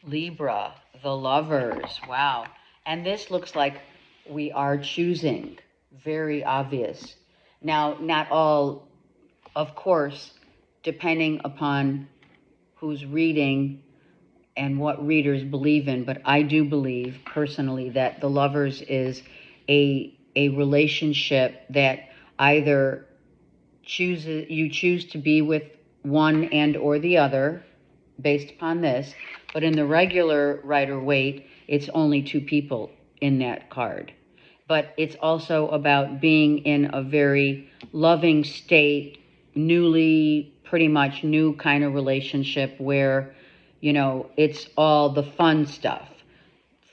Libra, the lovers. Wow. And this looks like we are choosing. Very obvious. Now, not all, of course, depending upon who's reading and what readers believe in, but I do believe personally that the lovers is a relationship that either you choose to be with one and or the other based upon this, but in the regular Rider-Waite, it's only two people in that card. But it's also about being in a very loving state, pretty much new kind of relationship where, you know, it's all the fun stuff.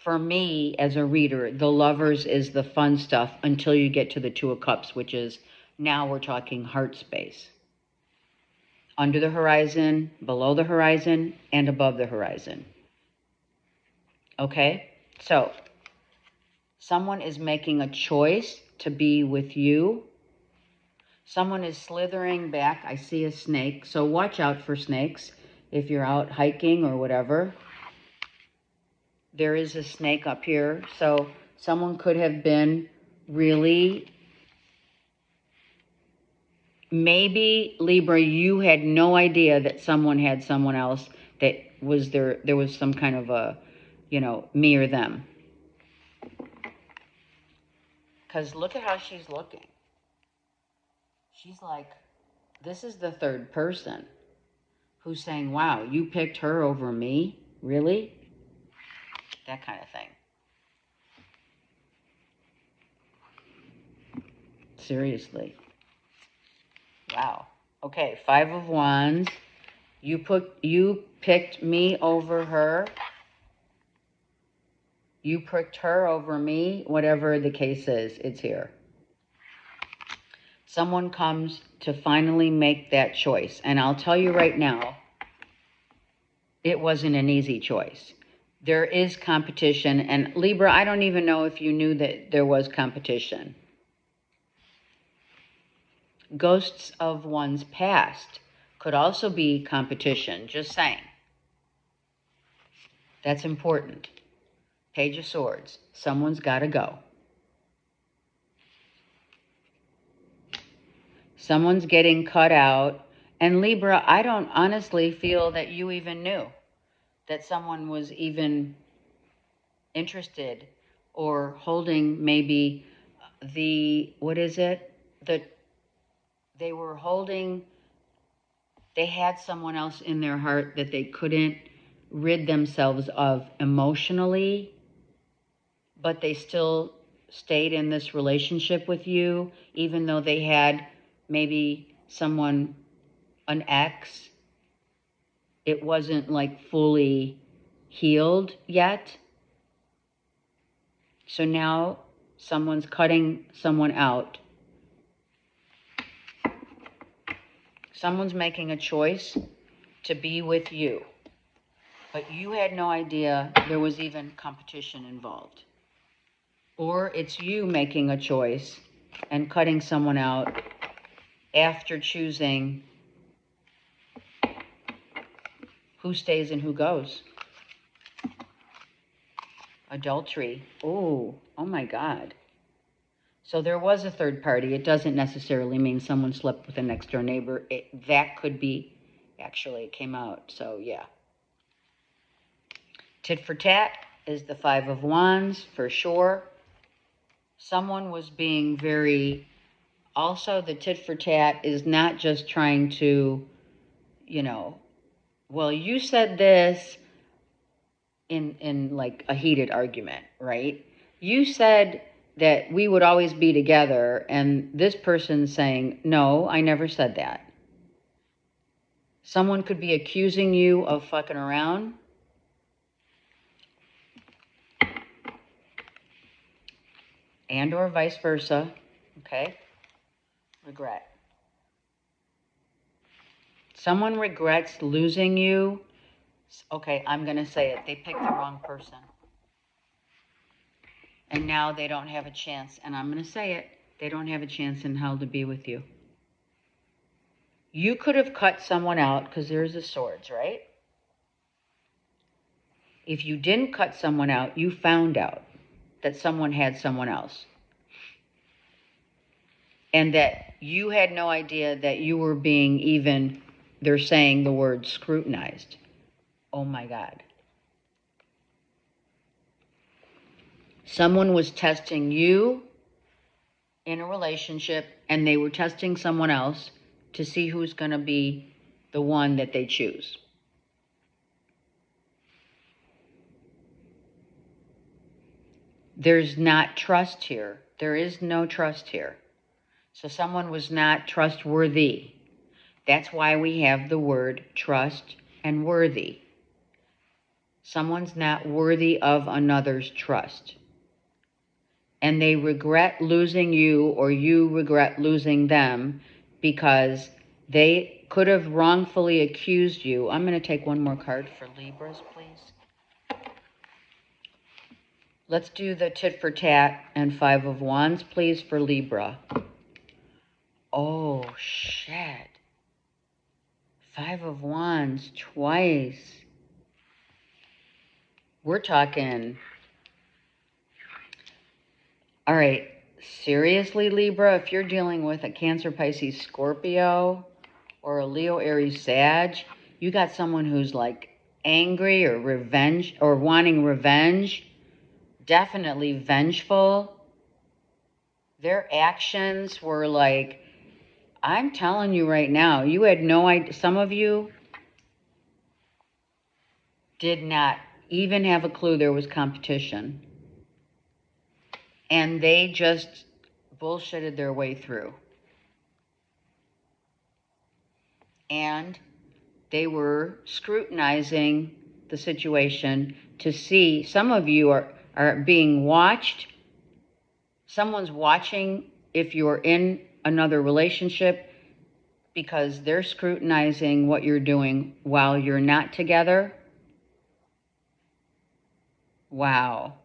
For me, as a reader, the lovers is the fun stuff until you get to the Two of Cups, which is, now we're talking heart space. Under the horizon, below the horizon, and above the horizon. Okay? So, someone is making a choice to be with you. Someone is slithering back. I see a snake. So watch out for snakes if you're out hiking or whatever. There is a snake up here. So someone could have been really, maybe Libra, you had no idea that someone had someone else that was there was some kind of a, you know, me or them. Because look at how she's looking. She's like, this is the third person who's saying, wow, you picked her over me? Really? That kind of thing. Seriously. Wow. Okay, 5 of Wands. You picked me over her. You picked her over me. Whatever the case is, it's here. Someone comes to finally make that choice. And I'll tell you right now, it wasn't an easy choice. There is competition. And Libra, I don't even know if you knew that there was competition. Ghosts of one's past could also be competition. Just saying. That's important. Page of Swords. Someone's got to go. Someone's getting cut out. And Libra, I don't honestly feel that you even knew that someone was even interested or holding maybe what is it? They were holding, they had someone else in their heart that they couldn't rid themselves of emotionally, but they still stayed in this relationship with you, even though they had maybe someone, an ex. It wasn't like fully healed yet. So now someone's cutting someone out. Someone's making a choice to be with you, but you had no idea there was even competition involved. Or it's you making a choice and cutting someone out after choosing who stays and who goes. Adultery. Oh my God. So there was a third party. It doesn't necessarily mean someone slept with a next door neighbor. That could be, actually, it came out. So yeah. Tit for tat is the Five of Wands for sure. Someone was being very, also the tit for tat is not just trying to, well, you said this in like a heated argument, right? You said that we would always be together, and this person's saying, no, I never said that. Someone could be accusing you of fucking around. And or vice versa. Okay? Regret. Someone regrets losing you. Okay, I'm going to say it. They picked the wrong person. And now they don't have a chance. And I'm going to say it. They don't have a chance in hell to be with you. You could have cut someone out because there's the swords, right? If you didn't cut someone out, you found out that someone had someone else. And that you had no idea that you were being even, they're saying the word scrutinized. Oh my God. Someone was testing you in a relationship, and they were testing someone else to see who's going to be the one that they choose. There's not trust here. There is no trust here. So someone was not trustworthy. That's why we have the word trust and worthy. Someone's not worthy of another's trust. And they regret losing you, or you regret losing them, because they could have wrongfully accused you. I'm going to take one more card for Libras, please. Let's do the tit for tat and Five of Wands, please, for Libra. Oh, shit. Five of Wands twice. We're talking. All right. Seriously, Libra, if you're dealing with a Cancer, Pisces, Scorpio, or a Leo, Aries, Sag, you got someone who's like angry or revenge or wanting revenge, definitely vengeful. Their actions were like, I'm telling you right now, you had no idea. Some of you did not even have a clue there was competition. And they just bullshitted their way through. And they were scrutinizing the situation to see. Some of you are being watched. Someone's watching if you're in another relationship because they're scrutinizing what you're doing while you're not together. Wow.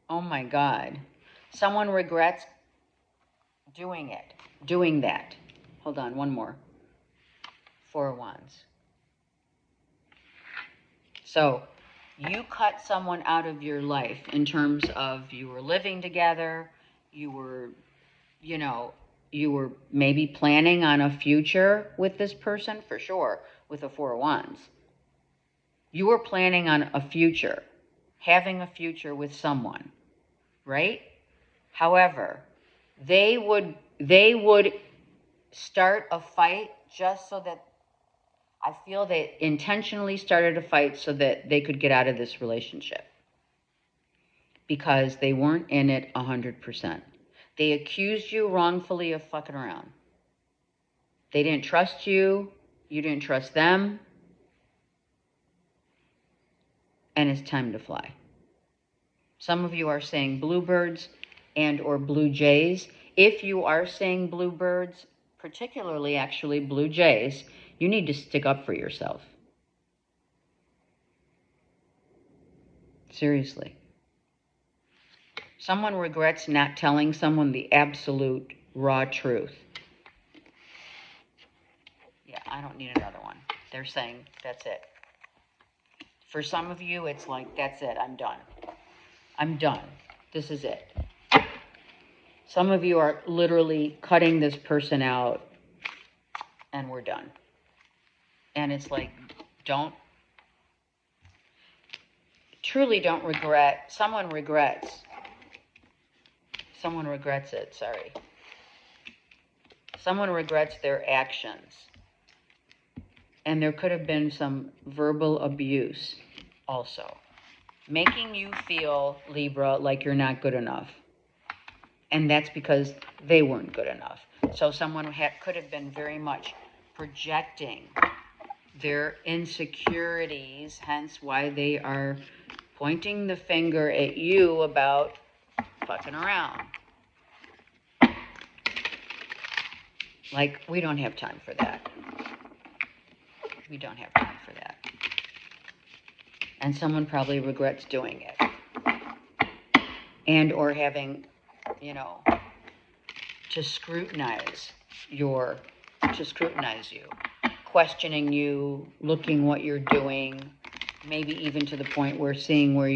Oh my God. Someone regrets doing that. Hold on, one more. Four of Wands. So you cut someone out of your life in terms of you were living together, you were maybe planning on a future with this person, for sure, with the Four of Wands. You were planning on a future, having a future with someone, right? However, they would start a fight just so that, I feel they intentionally started a fight so that they could get out of this relationship because they weren't in it 100%. They accused you wrongfully of fucking around. They didn't trust you. You didn't trust them. And it's time to fly. Some of you are saying bluebirds and or blue jays. If you are saying bluebirds, particularly actually Blue Jays, you need to stick up for yourself. Seriously. Someone regrets not telling someone the absolute raw truth. Yeah, I don't need another one. They're saying that's it. For some of you, it's like, that's it, I'm done. I'm done. This is it. Some of you are literally cutting this person out and we're done. And it's like, truly don't regret. Someone regrets it, sorry. Someone regrets their actions. And there could have been some verbal abuse also. Making you feel, Libra, like you're not good enough. And that's because they weren't good enough. So someone could have been very much projecting their insecurities, hence why they are pointing the finger at you about fucking around. Like, we don't have time for that. We don't have time for that. And someone probably regrets doing it. And or having, to scrutinize you, questioning you, looking what you're doing, maybe even to the point where seeing where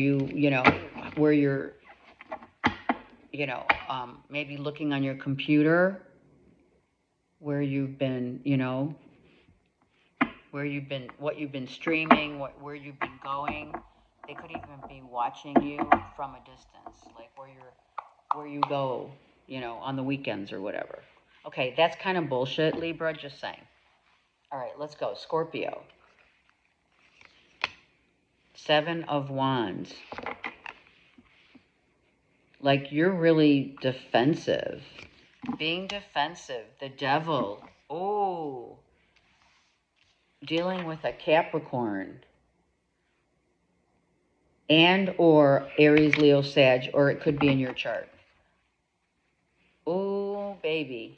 where you're, maybe looking on your computer, where you've been, what you've been streaming, where you've been going. They could even be watching you from a distance, like where you go, on the weekends or whatever. Okay, that's kind of bullshit, Libra, just saying. All right, let's go. Scorpio. 7 of Wands. Like, you're really defensive. Being defensive. The Devil. Oh. Dealing with a Capricorn. And or Aries, Leo, Sag, or it could be in your chart. Oh, baby.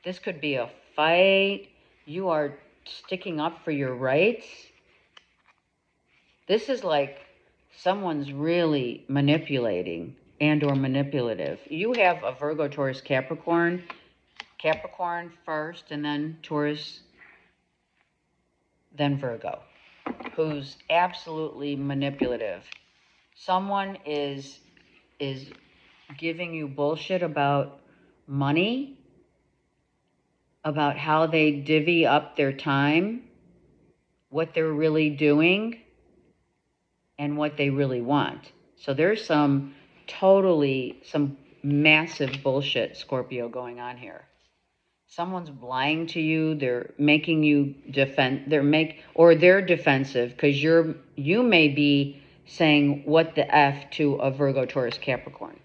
This could be a fight. You are sticking up for your rights. This is like someone's really manipulating and or manipulative. You have a Virgo, Taurus, Capricorn first, and then Taurus, then Virgo, who's absolutely manipulative. Someone is giving you bullshit about money, about how they divvy up their time, what they're really doing, and what they really want. So there's some massive bullshit, Scorpio, going on here. Someone's lying to you. They're making you they're defensive because you may be saying what the F to a Virgo, Taurus, Capricorn.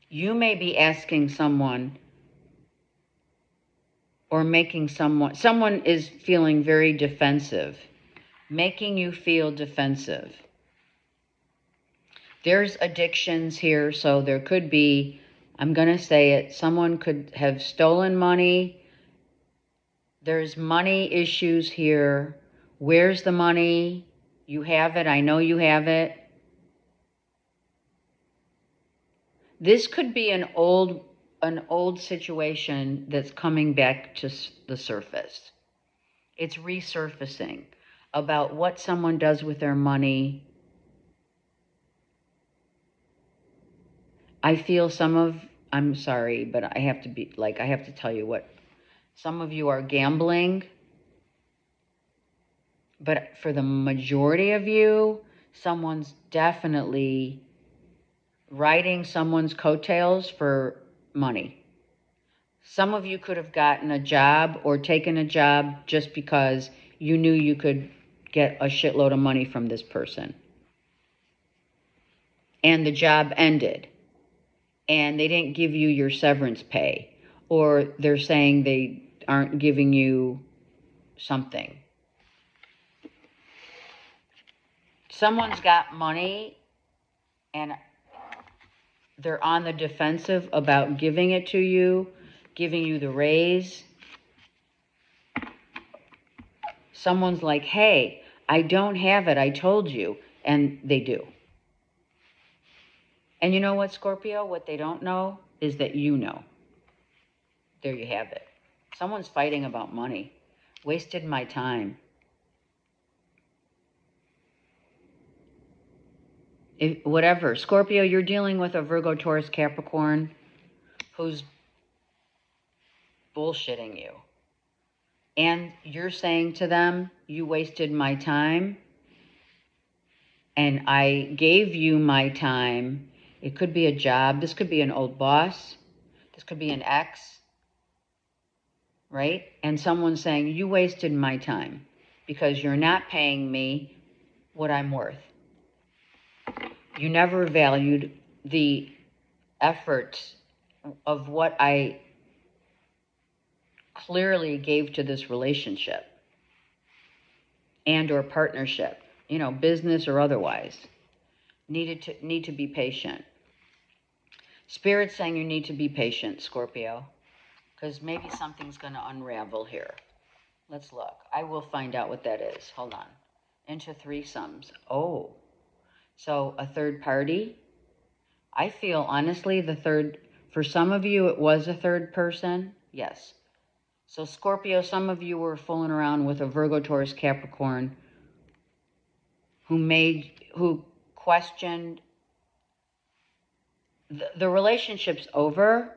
You may be asking someone or making someone is feeling very defensive, making you feel defensive. There's addictions here, so there could be, I'm going to say it, someone could have stolen money. There's money issues here. Where's the money? You have it. I know you have it. This could be an old situation that's coming back to the surface. It's resurfacing about what someone does with their money. I feel I'm sorry, but I have to tell you what, some of you are gambling, but for the majority of you, someone's definitely riding someone's coattails for money. Some of you could have gotten a job or taken a job just because you knew you could get a shitload of money from this person. And the job ended. And they didn't give you your severance pay. Or they're saying they aren't giving you something. Someone's got money and they're on the defensive about giving it to you, giving you the raise. someone's like, hey, I don't have it, I told you, and they do. And you know what, Scorpio? What they don't know is that you know. There you have it. Someone's fighting about money. Wasted my time. Whatever. Scorpio, you're dealing with a Virgo, Taurus, Capricorn who's bullshitting you. And you're saying to them, you wasted my time. And I gave you my time. It could be a job. This could be an old boss. This could be an ex. Right? And someone's saying, you wasted my time because you're not paying me what I'm worth. You never valued the effort of what I clearly gave to this relationship and or partnership, business or otherwise. Need to be patient. Spirit's saying you need to be patient, Scorpio, because maybe something's going to unravel here. Let's look. I will find out what that is. Hold on. Into threesomes. Oh, so a third party. I feel, honestly, for some of you, it was a third person. Yes. So Scorpio, some of you were fooling around with a Virgo, Taurus, Capricorn who questioned the relationship's over.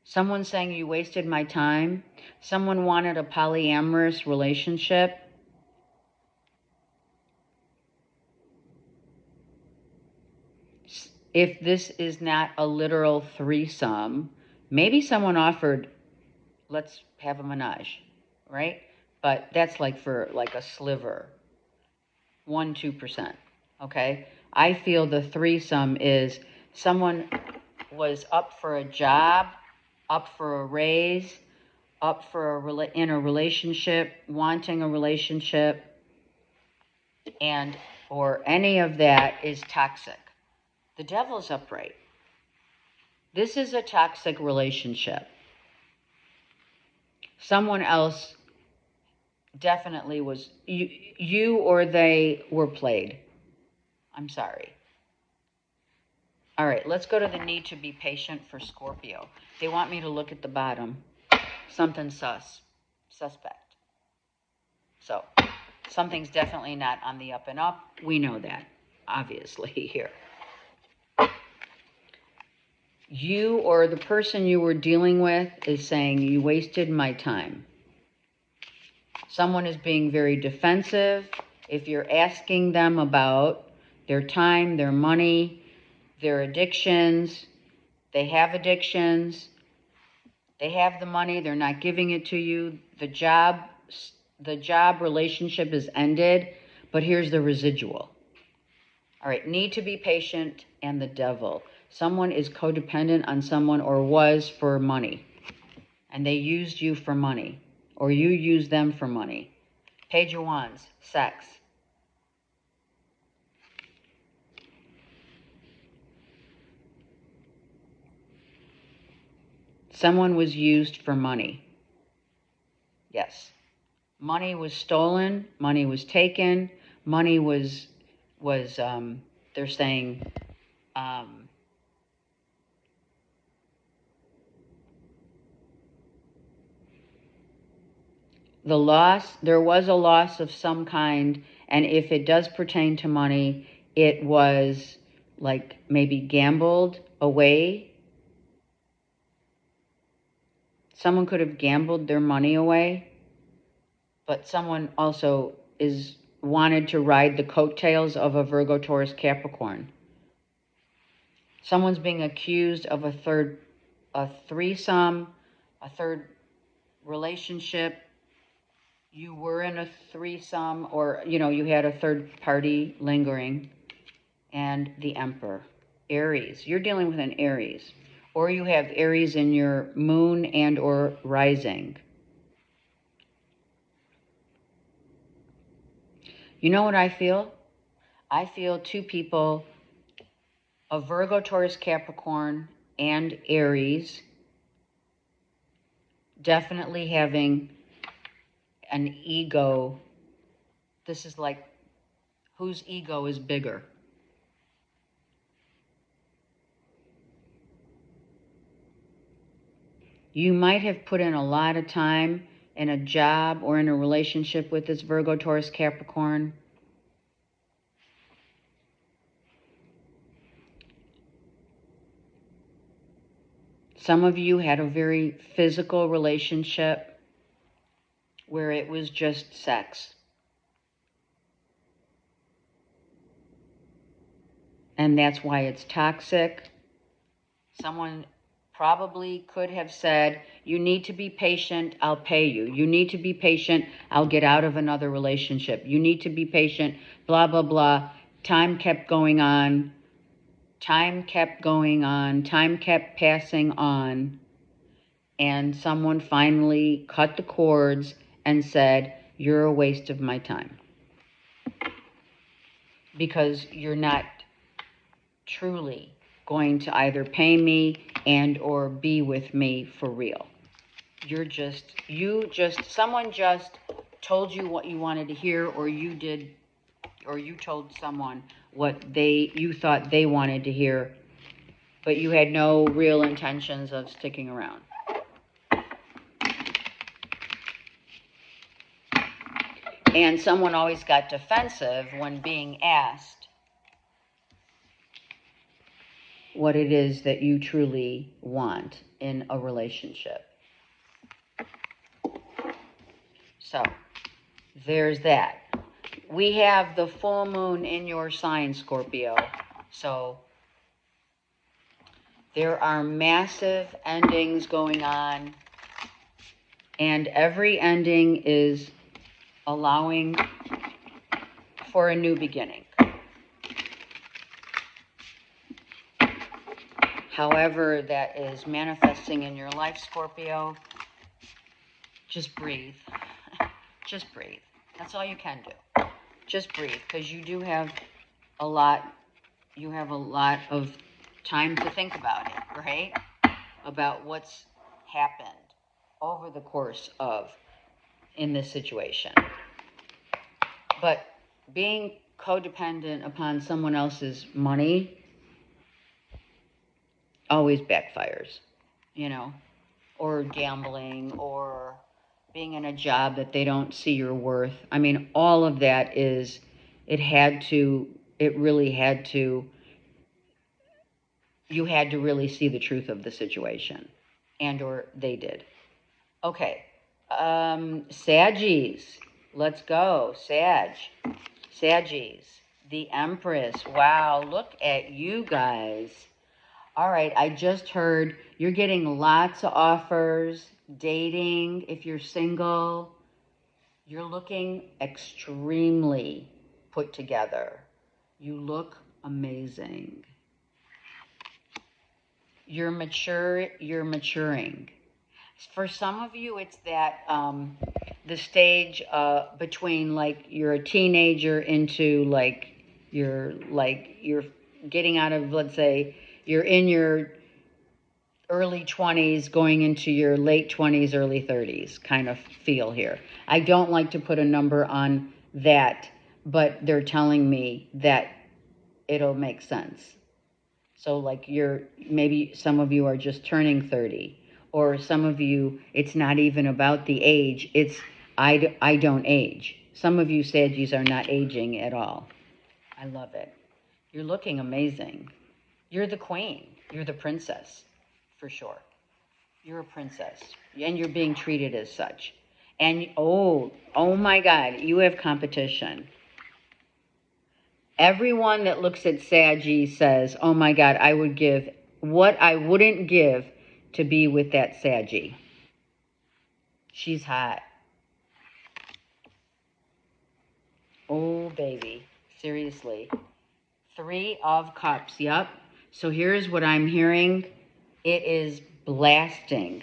Someone's saying you wasted my time. Someone wanted a polyamorous relationship. If this is not a literal threesome, maybe someone offered, let's have a menage, right? But that's for a sliver, 1-2%, okay? I feel the threesome is someone was up for a job, up for a raise, up in a relationship, wanting a relationship, or any of that is toxic. The devil's upright. This is a toxic relationship. Someone else definitely was, you or they were played. I'm sorry. All right, let's go to the need to be patient for Scorpio. They want me to look at the bottom. Something suspect. So, something's definitely not on the up and up. We know that, obviously, here. You or the person you were dealing with is saying, you wasted my time. Someone is being very defensive. If you're asking them about their time, their money, their addictions, they have addictions, they have the money, they're not giving it to you. The job relationship is ended, but here's the residual. All right, need to be patient and the devil. Someone is codependent on someone or was for money, and they used you for money, or you used them for money. Page of Wands, sex. Someone was used for money. Yes. Money was stolen, money was taken, money was they're saying, there was a loss of some kind, and if it does pertain to money, it was maybe gambled away. Someone could have gambled their money away, but someone also wanted to ride the coattails of a Virgo, Taurus, Capricorn. Someone's being accused of a threesome, a third relationship. You were in a threesome, or, you had a third party lingering. And the Emperor. Aries. You're dealing with an Aries. Or you have Aries in your moon and or rising. You know what I feel? I feel two people, a Virgo, Taurus, Capricorn, and Aries, definitely having an ego. This is like, whose ego is bigger? You might have put in a lot of time in a job or in a relationship with this Virgo, Taurus, Capricorn. Some of you had a very physical relationship where it was just sex. And that's why it's toxic. Someone probably could have said, you need to be patient, I'll pay you. You need to be patient, I'll get out of another relationship. You need to be patient, blah, blah, blah. Time kept going on. Time kept going on. Time kept passing on. And someone finally cut the cords and said, you're a waste of my time. Because you're not truly going to either pay me and or be with me for real. Someone just told you what you wanted to hear, or you told someone what you thought they wanted to hear, but you had no real intentions of sticking around. And someone always got defensive when being asked what it is that you truly want in a relationship. So, there's that. We have the full moon in your sign, Scorpio. So, there are massive endings going on. And every ending is allowing for a new beginning. However that is manifesting in your life, Scorpio, just breathe. Just breathe. That's all you can do. Just breathe, because you have a lot of time to think about it, right? About what's happened over the course of in this situation. But being codependent upon someone else's money always backfires, or gambling, or being in a job that they don't see your worth. I mean, all of that you had to really see the truth of the situation, and or they did. Okay, Saggies, let's go, Saggies, the Empress. Wow, look at you guys. All right, I just heard you're getting lots of offers, dating. If you're single, you're looking extremely put together. You look amazing. You're mature, you're maturing. For some of you, it's that the stage between like you're a teenager into you're getting out of, let's say, you're in your early 20s going into your late 20s, early 30s kind of feel here. I don't like to put a number on that, but they're telling me that it'll make sense. So like maybe some of you are just turning 30, or some of you, it's not even about the age. It's, I don't age. Some of you Saggies are not aging at all. I love it. You're looking amazing. You're the queen. You're the princess, for sure. You're a princess, and you're being treated as such. And oh my God, you have competition. Everyone that looks at Saggy says, oh my God, I would give what I wouldn't give to be with that Saggy. She's hot. Oh, baby. Seriously. 3 of Cups. Yep. So here's what I'm hearing. It is blasting.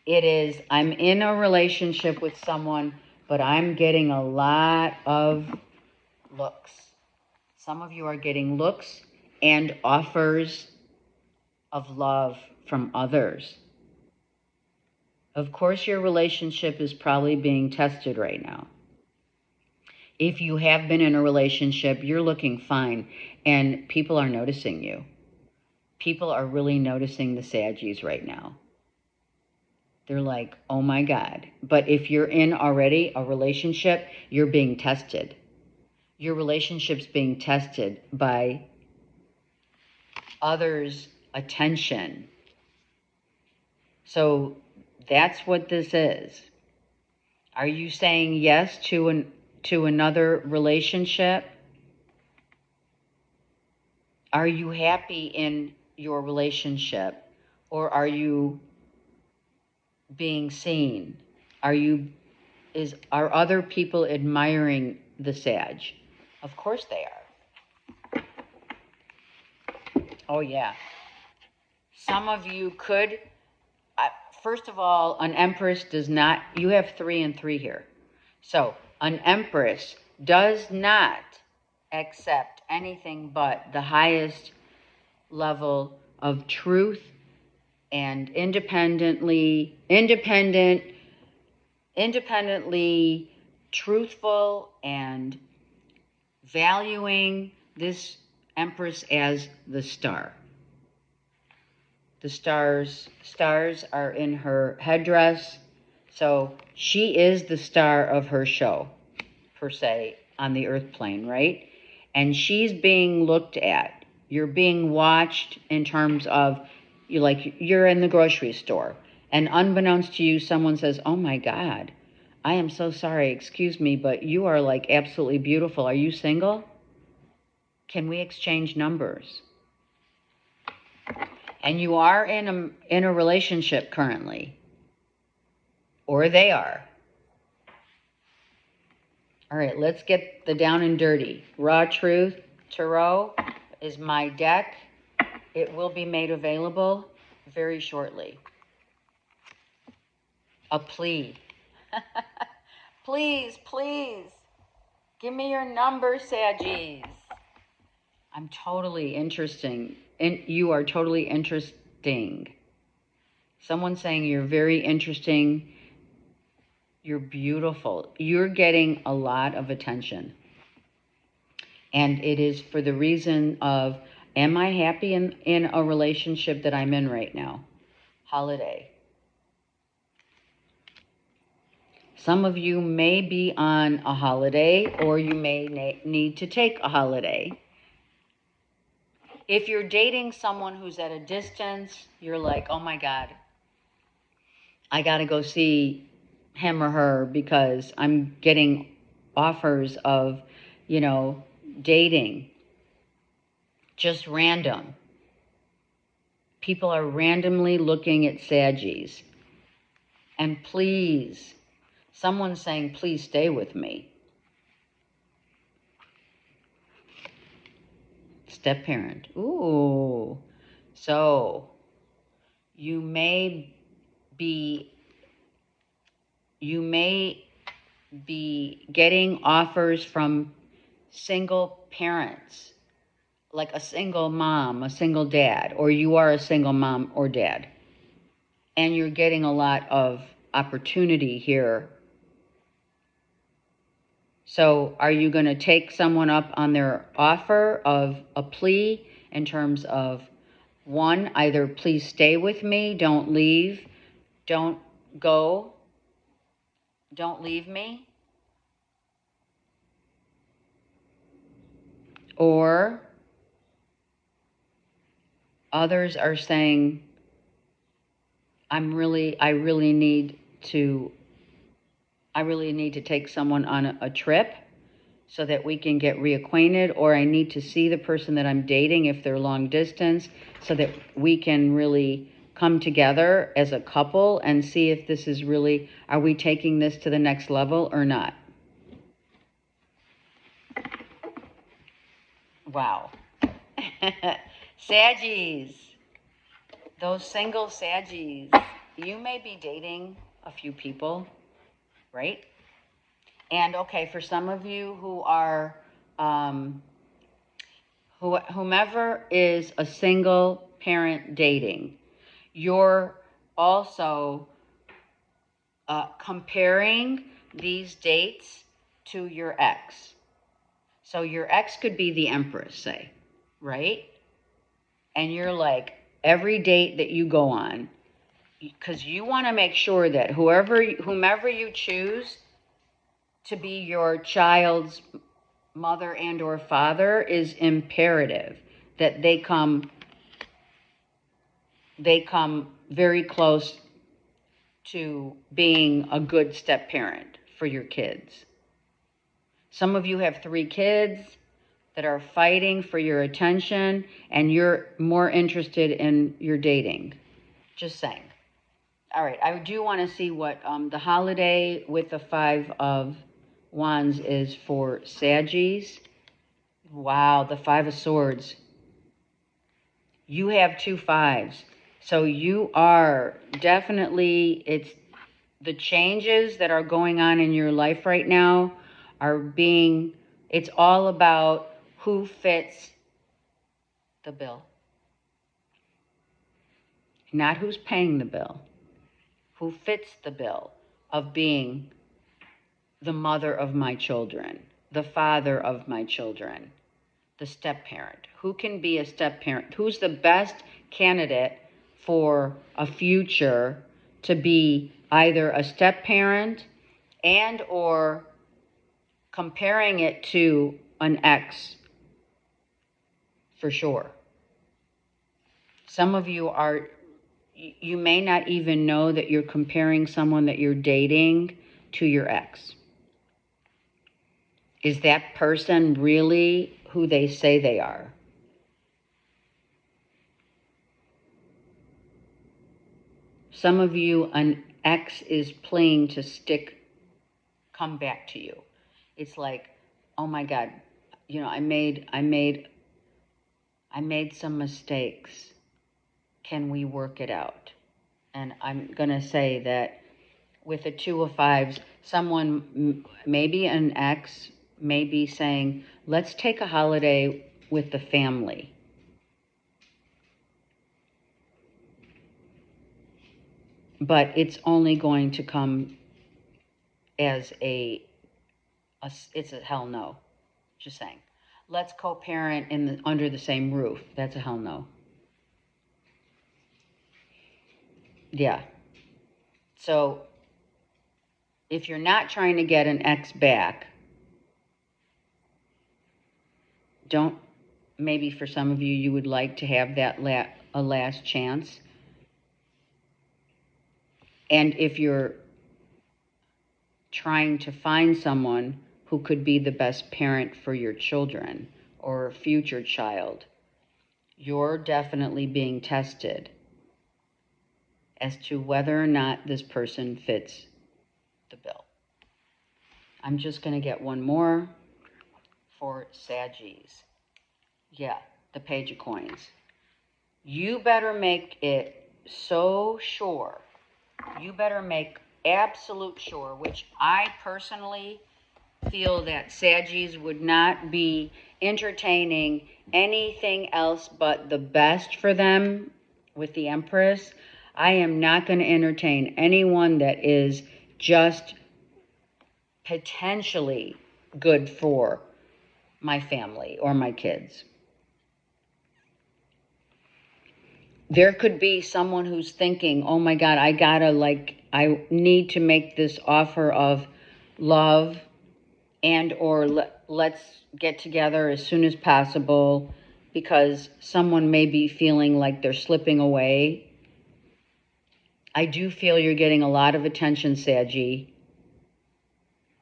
It is, I'm in a relationship with someone, but I'm getting a lot of looks. Some of you are getting looks and offers of love from others. Of course, your relationship is probably being tested right now. If you have been in a relationship, you're looking fine, and people are noticing you. People are really noticing the Saggies right now. They're like, oh my God. But if you're in already a relationship, you're being tested. Your relationship's being tested by others' attention. So that's what this is. Are you saying yes to another relationship? Are you happy in your relationship, or are you being seen? Are other people admiring the Sag? Of course they are. Oh yeah. Some of you could, first of all, an Empress does not, you have 3 and 3 here. So an Empress does not accept anything but the highest level of truth and independently truthful and valuing this Empress as the star. The stars are in her headdress, so she is the star of her show, per se, on the earth plane, right? And she's being looked at. You're being watched in terms of, you're in the grocery store, and unbeknownst to you, someone says, oh my God, I am so sorry, excuse me, but you are like absolutely beautiful. Are you single? Can we exchange numbers? And you are in a relationship currently, or they are. All right, let's get the down and dirty. Raw Truth Tarot is my deck. It will be made available very shortly. A plea. Please, please, give me your number, Saggies. I'm totally interesting. And you are totally interesting. Someone's saying you're very interesting. You're beautiful. You're getting a lot of attention. And it is for the reason of, am I happy in a relationship that I'm in right now? Holiday. Some of you may be on a holiday, or you may need to take a holiday. If you're dating someone who's at a distance, you're like, oh my God, I got to go see him or her because I'm getting offers of, dating. Just random. People are randomly looking at Saggies. And please, someone's saying, please stay with me. Step parent. Ooh. So you may be getting offers from single parents, like a single mom, a single dad, or you are a single mom or dad. And you're getting a lot of opportunity here. So are you going to take someone up on their offer of a plea in terms of, one, either please stay with me, don't leave, don't go, don't leave me? Or others are saying, I really need to take someone on a trip so that we can get reacquainted, or I need to see the person that I'm dating if they're long distance so that we can really come together as a couple and see if this is really, are we taking this to the next level or not? Wow. Saggies. Those single Saggies. You may be dating a few people, right? And okay, for some of you who are, whomever is a single parent dating, you're also comparing these dates to your ex. So your ex could be the Empress, say, right? And you're like, every date that you go on, because you want to make sure that whomever you choose to be your child's mother and or father is imperative that they come very close to being a good step parent for your kids. Some of you have 3 kids that are fighting for your attention, and you're more interested in your dating. Just saying. All right, I do want to see what the holiday with the 5 of Wands is for Saggies. Wow, the 5 of Swords. You have 2 5s. So you are definitely, it's the changes that are going on in your life right now it's all about who fits the bill. Not who's paying the bill. Who fits the bill of being the mother of my children, the father of my children, the step parent. Who can be a step parent? Who's the best candidate for a future to be either a step parent and or comparing it to an ex, for sure. Some of you may not even know that you're comparing someone that you're dating to your ex. Is that person really who they say they are? Some of you, an ex is playing to come back to you. It's like, oh my God, I made some mistakes. Can we work it out? And I'm going to say that with the 2 of 5s, someone, maybe an ex, may be saying, let's take a holiday with the family. But it's only going to come as it's a hell no. Just saying. Let's co-parent under the same roof. That's a hell no. Yeah. So if you're not trying to get an ex back, maybe for some of you, you would like to have that a last chance. And if you're trying to find someone who could be the best parent for your children or a future child, you're definitely being tested as to whether or not this person fits the bill. I'm just going to get one more for Saggies. Yeah, the Page of Coins. You better make it so sure. You better make absolute sure, which I personally feel that Saggies would not be entertaining anything else but the best for them with the Empress. I am not going to entertain anyone that is just potentially good for my family or my kids. There could be someone who's thinking, oh my God, I need to make this offer of love and or let's get together as soon as possible, because someone may be feeling like they're slipping away. I do feel you're getting a lot of attention, Saggy.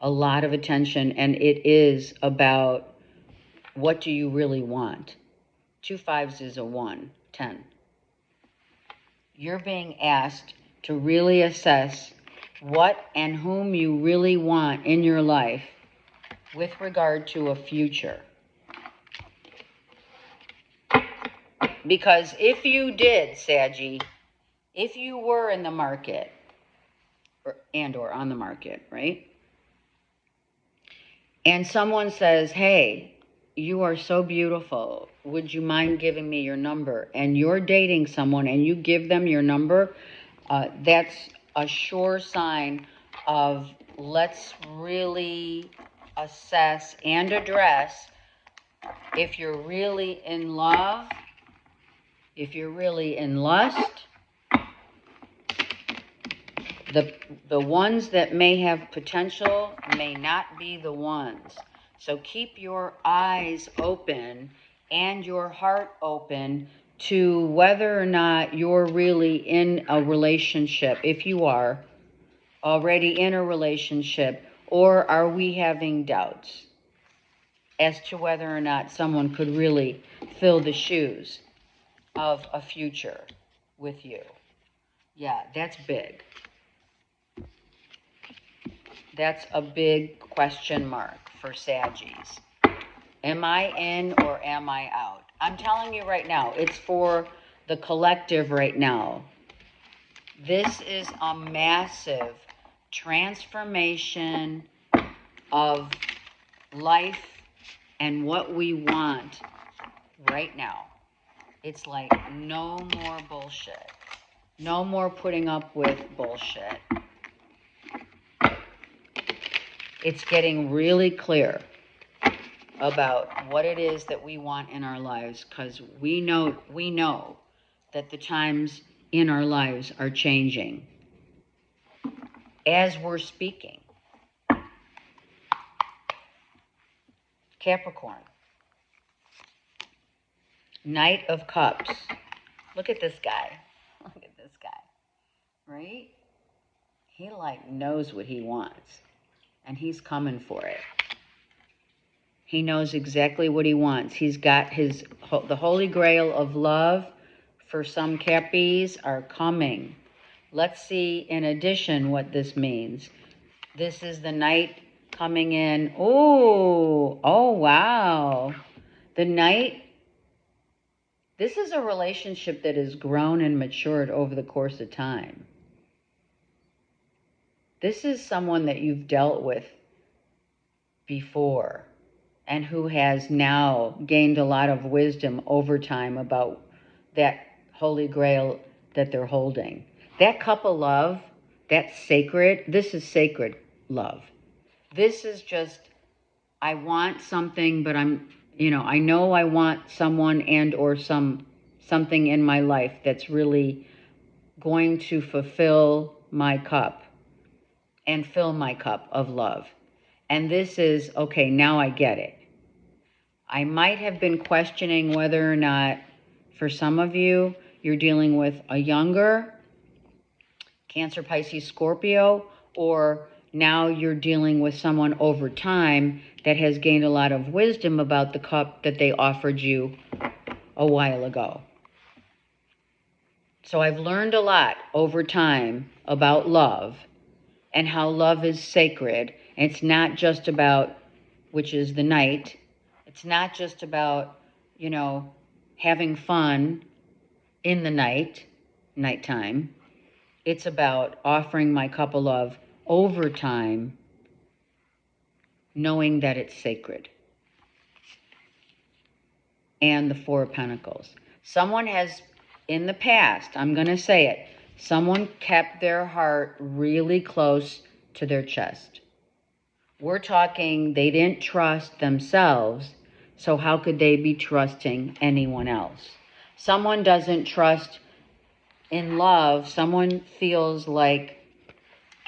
A lot of attention, and it is about what do you really want. 2 5s is a 1, 10. You're being asked to really assess what and whom you really want in your life with regard to a future. Because if you did, Saggy, if you were in the market or on the market, right? And someone says, hey, you are so beautiful. Would you mind giving me your number? And you're dating someone and you give them your number, that's a sure sign of let's really assess and address if you're really in love, if you're really in lust. The ones that may have potential may not be the ones. So keep your eyes open and your heart open to whether or not you're really in a relationship, if you are already in a relationship, or are we having doubts as to whether or not someone could really fill the shoes of a future with you. Yeah, that's big. That's a big question mark for Saggies. Am I in or am I out? I'm telling you right now, it's for the collective right now. This is a massive transformation of life and what we want right now. It's like no more bullshit. No more putting up with bullshit. It's getting really clear about what it is that we want in our lives, because we know that the times in our lives are changing as we're speaking. Capricorn, Knight of Cups. Look at this guy. Look at this guy, right? He like knows what he wants, and he's coming for it. He knows exactly what he wants. He's got the Holy Grail of love for some Cappies are coming. Let's see, in addition, what this means. This is the Knight coming in. Oh, wow. The Knight, this is a relationship that has grown and matured over the course of time. This is someone that you've dealt with before, and who has now gained a lot of wisdom over time about that Holy Grail that they're holding. That cup of love, that's sacred. This is sacred love. This is just, I want something, but I know I want someone and or something in my life that's really going to fulfill my cup and fill my cup of love. And this is, okay, now I get it. I might have been questioning whether or not, for some of you, you're dealing with a younger Cancer, Pisces, Scorpio, or now you're dealing with someone over time that has gained a lot of wisdom about the cup that they offered you a while ago. So I've learned a lot over time about love and how love is sacred. And it's not just about, which is the Knight, it's not just about, having fun in the nighttime. It's about offering my cup of love over time, knowing that it's sacred. And the Four of Pentacles. Someone has, in the past, I'm going to say it, someone kept their heart really close to their chest. We're talking they didn't trust themselves, so how could they be trusting anyone else? Someone doesn't trust in love. Someone feels like,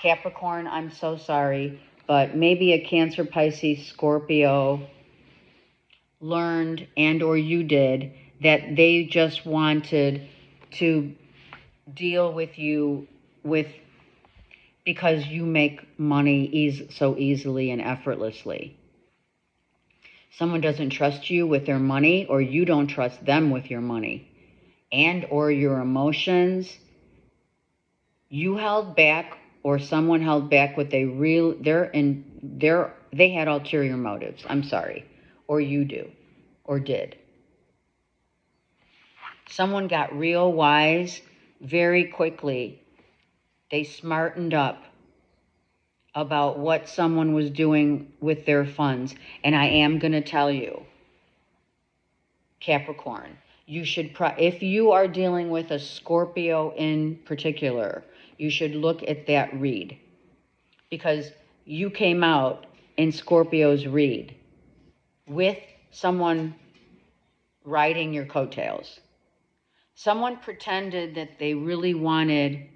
Capricorn, I'm so sorry, but maybe a Cancer, Pisces, Scorpio learned, and or you did, that they just wanted to deal with you because you make money so easily and effortlessly. Someone doesn't trust you with their money, or you don't trust them with your money and or your emotions. You held back, or someone held back what they had ulterior motives. I'm sorry. Or you do, or did. Someone got real wise very quickly. They smartened up about what someone was doing with their funds. And I am going to tell you, Capricorn, you should, if you are dealing with a Scorpio in particular, you should look at that read. because you came out in Scorpio's read with someone riding your coattails. Someone pretended that they really wanted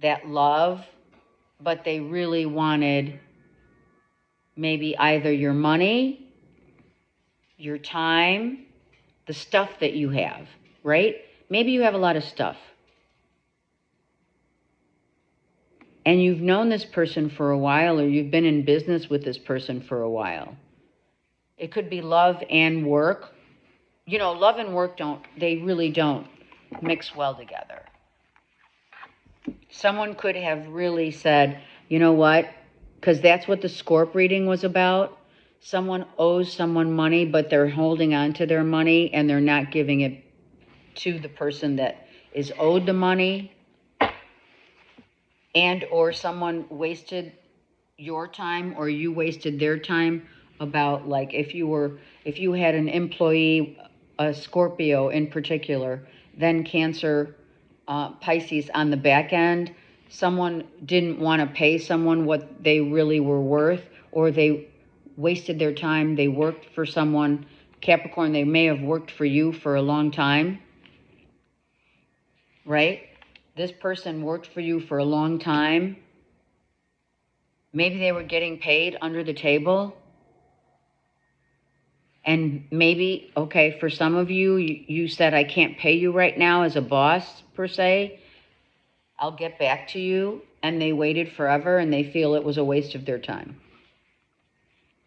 that love, but they really wanted maybe either your money, your time, the stuff that you have, right? Maybe you have a lot of stuff. And you've known this person for a while, or you've been in business with this person for a while. It could be love and work. You know, love and work they really don't mix well together. Someone could have really said, you know what? Because that's what the Scorp reading was about. Someone owes someone money, but they're holding on to their money and they're not giving it to the person that is owed the money. And or someone wasted your time or you wasted their time about, like, if you had an employee, a Scorpio in particular, then Cancer, Pisces on the back end, someone didn't want to pay someone what they really were worth, or they wasted their time. They worked for someone, Capricorn, they may have worked for you for a long time, right? This person worked for you for a long time. Maybe they were getting paid under the table. And maybe, okay, for some of you, you said, I can't pay you right now as a boss, per se. I'll get back to you. And they waited forever and they feel it was a waste of their time.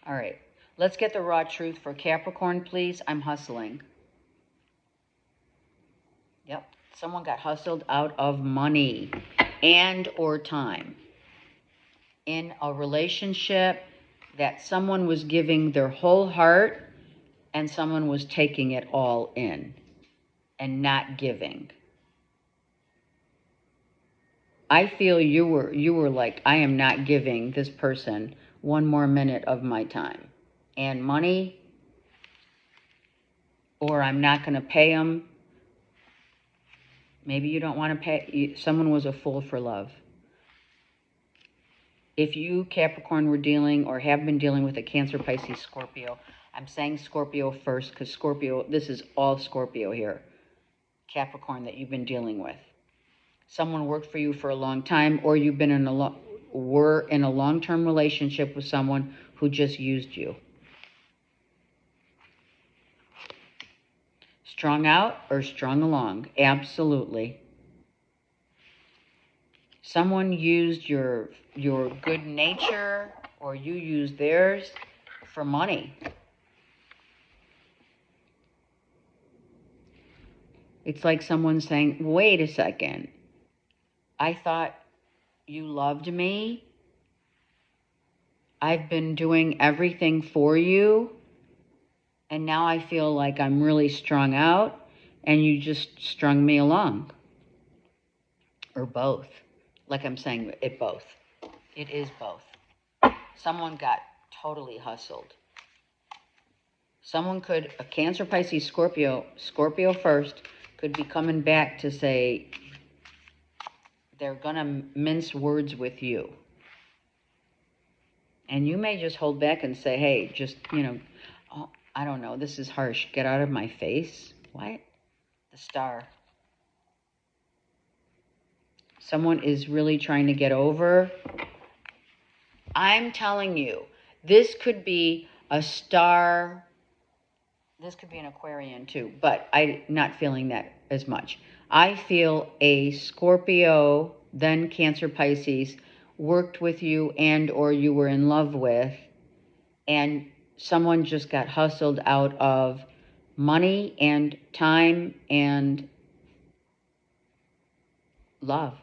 All right. Let's get the raw truth for Capricorn, please. I'm hustling. Yep. Someone got hustled out of money and or time in a relationship that someone was giving their whole heart and someone was taking it all in and not giving. I feel you were like, I am not giving this person one more minute of my time and money, or I'm not going to pay them. Maybe you don't want to pay. Someone was a fool for love. If you, Capricorn, were dealing or have been dealing with a Cancer, Pisces, Scorpio, I'm saying Scorpio first because Scorpio, this is all Scorpio here. Capricorn that you've been dealing with. Someone worked for you for a long time, or you've been were in a long-term relationship with someone who just used you. Strung out or strung along? Absolutely. Someone used your good nature, or you used theirs for money. It's like someone saying, wait a second. I thought you loved me. I've been doing everything for you. And now I feel like I'm really strung out and you just strung me along. Or both. Like I'm saying, it both. It is both. Someone got totally hustled. Someone could, a Cancer, Pisces, Scorpio first, could be coming back to say they're going to mince words with you. And you may just hold back and say, hey, just, oh, I don't know, this is harsh. Get out of my face. What? The Star. Someone is really trying to get over. I'm telling you, this could be a Star. This could be an Aquarian too, but I'm not feeling that as much. I feel a Scorpio, then Cancer, Pisces, worked with you and or you were in love with, and someone just got hustled out of money and time and love.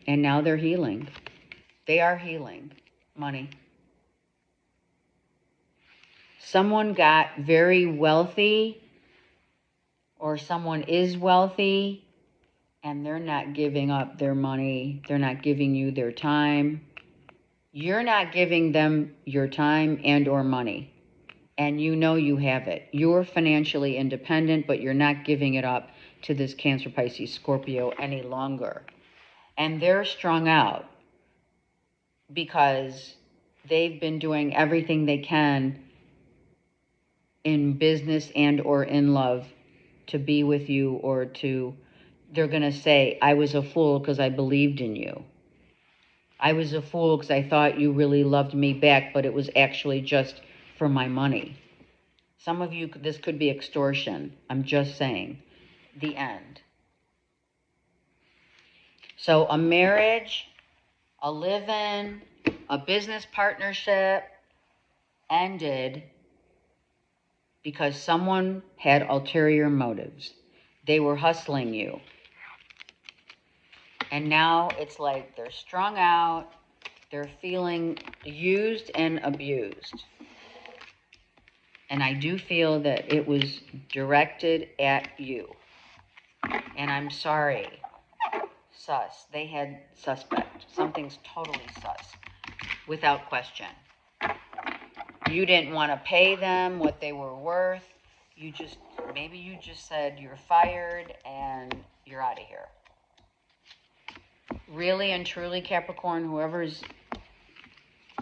And now they're healing. They are healing. Money. Someone got very wealthy, or someone is wealthy, and they're not giving up their money. They're not giving you their time. You're not giving them your time and or money. And you know you have it. You're financially independent, but you're not giving it up to this Cancer, Pisces, Scorpio any longer. and they're strung out because they've been doing everything they can in business and or in love to be with you, or they're going to say, I was a fool because I believed in you. I was a fool because I thought you really loved me back, but it was actually just for my money. Some of you, this could be extortion. I'm just saying. The end. So a marriage, a live-in, a business partnership ended because someone had ulterior motives. They were hustling you. And now it's like they're strung out. They're feeling used and abused. And I do feel that it was directed at you. And I'm sorry. Sus. They had suspect. Something's totally sus. Without question. You didn't want to pay them what they were worth. Maybe you just said you're fired and you're out of here. Really and truly, Capricorn, whoever's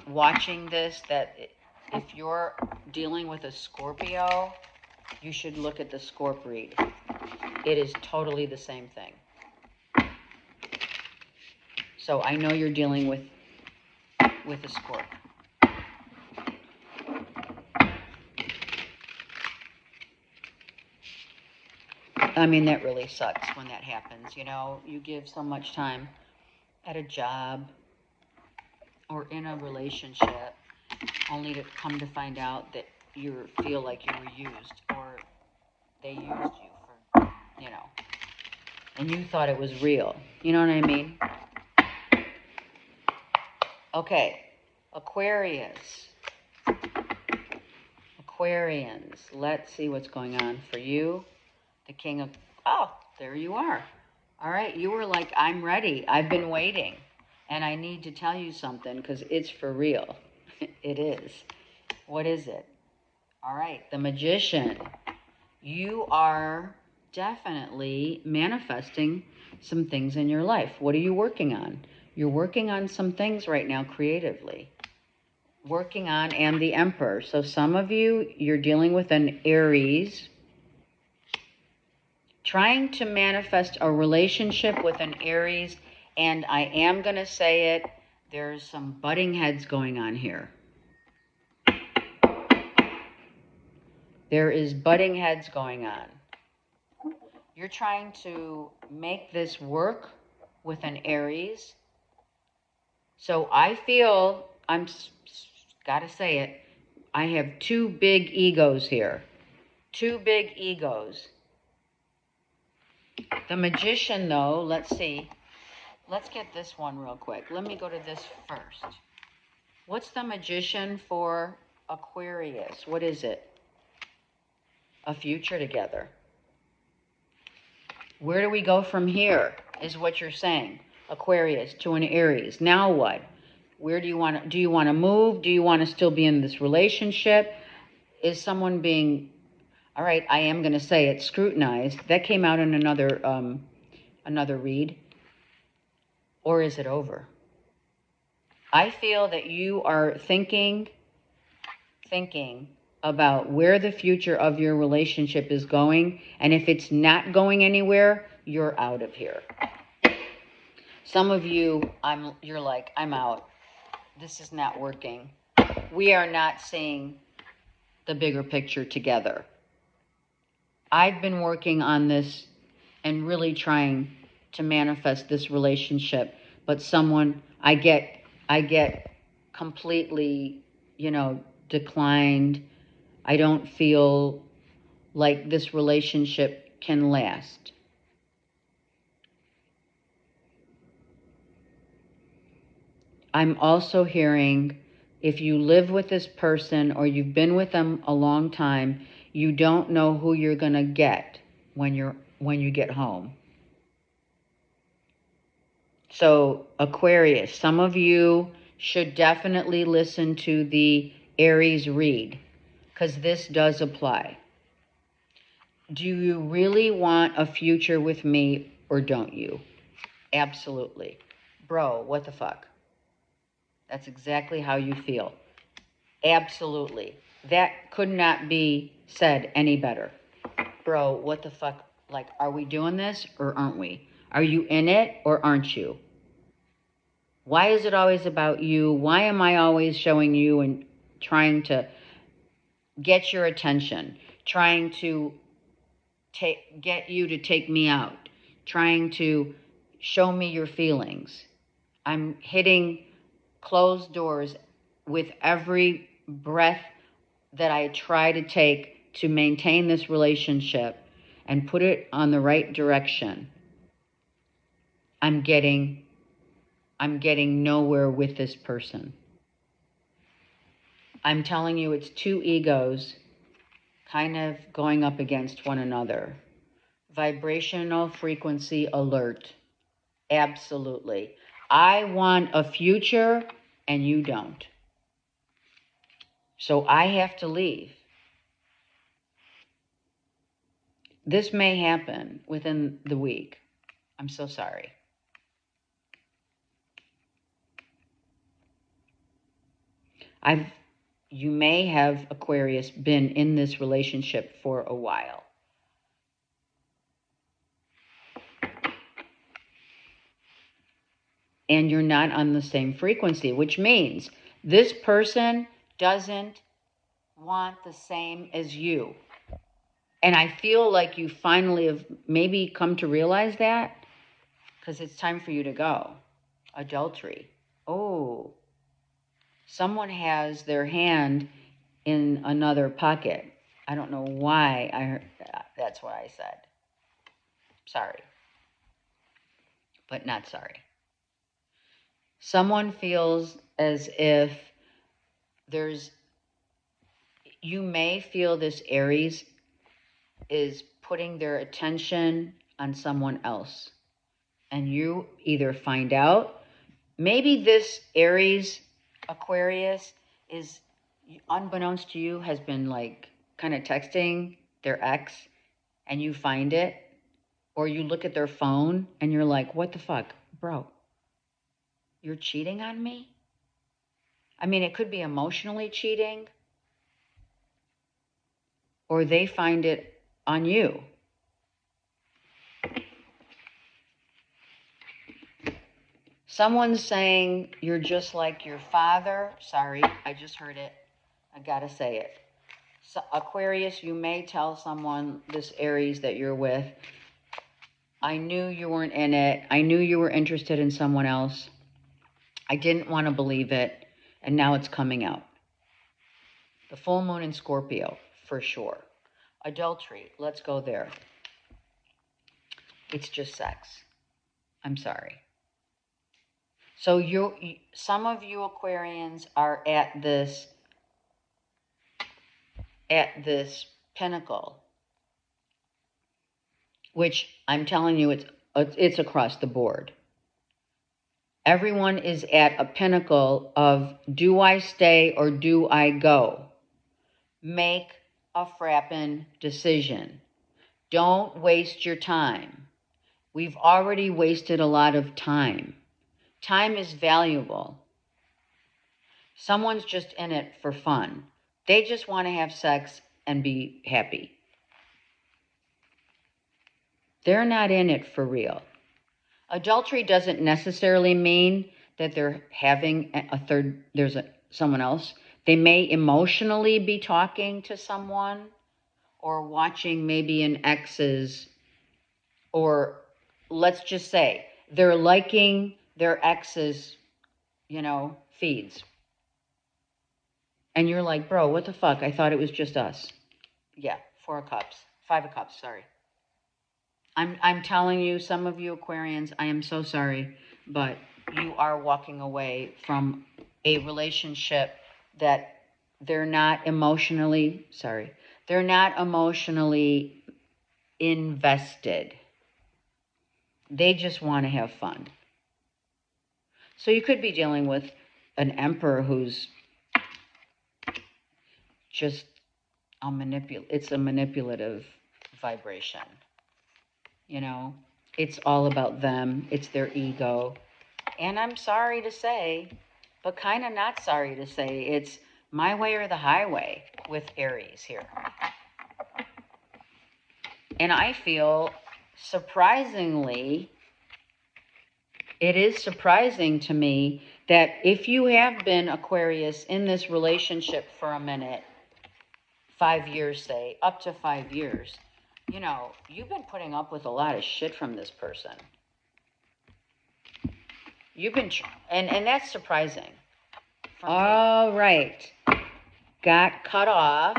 watching this, that if you're dealing with a Scorpio, you should look at the Scorp read. It is totally the same thing. So I know you're dealing with a Scorp. I mean, that really sucks when that happens. You know, you give so much time at a job or in a relationship only to come to find out that you feel like you were used, or they used you for, and you thought it was real. You know what I mean? Okay, Aquarius. Aquarians, let's see what's going on for you. The King of, there you are. All right, you were like, I'm ready. I've been waiting. And I need to tell you something because it's for real. It is. What is it? All right, the Magician. You are definitely manifesting some things in your life. What are you working on? You're working on some things right now creatively. Working on, and the Emperor. So some of you, you're dealing with an Aries, trying to manifest a relationship with an Aries, and I am going to say it, there's some butting heads going on here. There is butting heads going on. You're trying to make this work with an Aries. So I feel, gotta say it, I have two big egos here. Two big egos. The Magician, though, let's see. Let's get this one real quick. Let me go to this first. What's the Magician for Aquarius? What is it? A future together. Where do we go from here, is what you're saying. Aquarius to an Aries. Now what? Where do you want to move? Do you want to still be in this relationship? Is someone being, all right, I am going to say it, scrutinized? That came out in another read. Or is it over? I feel that you are thinking about where the future of your relationship is going, and if it's not going anywhere, you're out of here. Some of you, you're like, I'm out. This is not working. We are not seeing the bigger picture together. I've been working on this and really trying to manifest this relationship, but I get completely, declined. I don't feel like this relationship can last. I'm also hearing, if you live with this person or you've been with them a long time, you don't know who you're going to get when you get home. So Aquarius, some of you should definitely listen to the Aries read, because this does apply. Do you really want a future with me, or don't you? Absolutely. Bro, what the fuck? That's exactly how you feel. Absolutely. That could not be said any better. Bro, what the fuck? Like, are we doing this or aren't we? Are you in it or aren't you? Why is it always about you? Why am I always showing you and trying to get your attention? Trying to get you to take me out? Trying to show me your feelings? I'm hitting closed doors with every breath that I try to take to maintain this relationship and put it on the right direction. I'm getting nowhere with this person. I'm telling you, it's two egos kind of going up against one another. Vibrational frequency alert. Absolutely. I want a future and you don't. So I have to leave. This may happen within the week. I'm so sorry. You may have, Aquarius, been in this relationship for a while. And you're not on the same frequency, which means this person doesn't want the same as you. And I feel like you finally have maybe come to realize that because it's time for you to go. Adultery. Oh, someone has their hand in another pocket. I don't know why I heard that. That's what I said. Sorry. But not sorry. Someone feels as if you may feel this Aries is putting their attention on someone else. And you either find out, maybe this Aries Aquarius is, unbeknownst to you, has been like kind of texting their ex and you find it, or you look at their phone and you're like, what the fuck, bro? You're cheating on me? I mean, it could be emotionally cheating, or they find it on you. Someone's saying you're just like your father. Sorry, I just heard it. I gotta say it. So, Aquarius, you may tell someone, this Aries that you're with, I knew you weren't in it. I knew you were interested in someone else. I didn't want to believe it, and now it's coming out. The full moon in Scorpio, for sure. Adultery, let's go there. It's just sex. I'm sorry. So some of you Aquarians are at this pinnacle, which I'm telling you, it's across the board. Everyone is at a pinnacle of, do I stay or do I go? Make a frappin' decision. Don't waste your time. We've already wasted a lot of time. Time is valuable. Someone's just in it for fun. They just want to have sex and be happy. They're not in it for real. Adultery doesn't necessarily mean that they're having someone else. They may emotionally be talking to someone or watching maybe an ex's, or let's just say they're liking their ex's, feeds. And you're like, bro, what the fuck? I thought it was just us. Yeah, 4 of cups. 5 of cups, sorry. I'm telling you, some of you Aquarians, I am so sorry, but you are walking away from a relationship that they're not emotionally invested. They just want to have fun. So you could be dealing with an emperor who's just it's a manipulative vibration. It's all about them. It's their ego. And I'm sorry to say, but kind of not sorry to say, it's my way or the highway with Aries here. And I feel surprisingly, it is surprising to me that if you have been Aquarius in this relationship for a minute, 5 years, say, up to 5 years, you know, you've been putting up with a lot of shit from this person. You've been, and that's surprising. All right. Got cut off.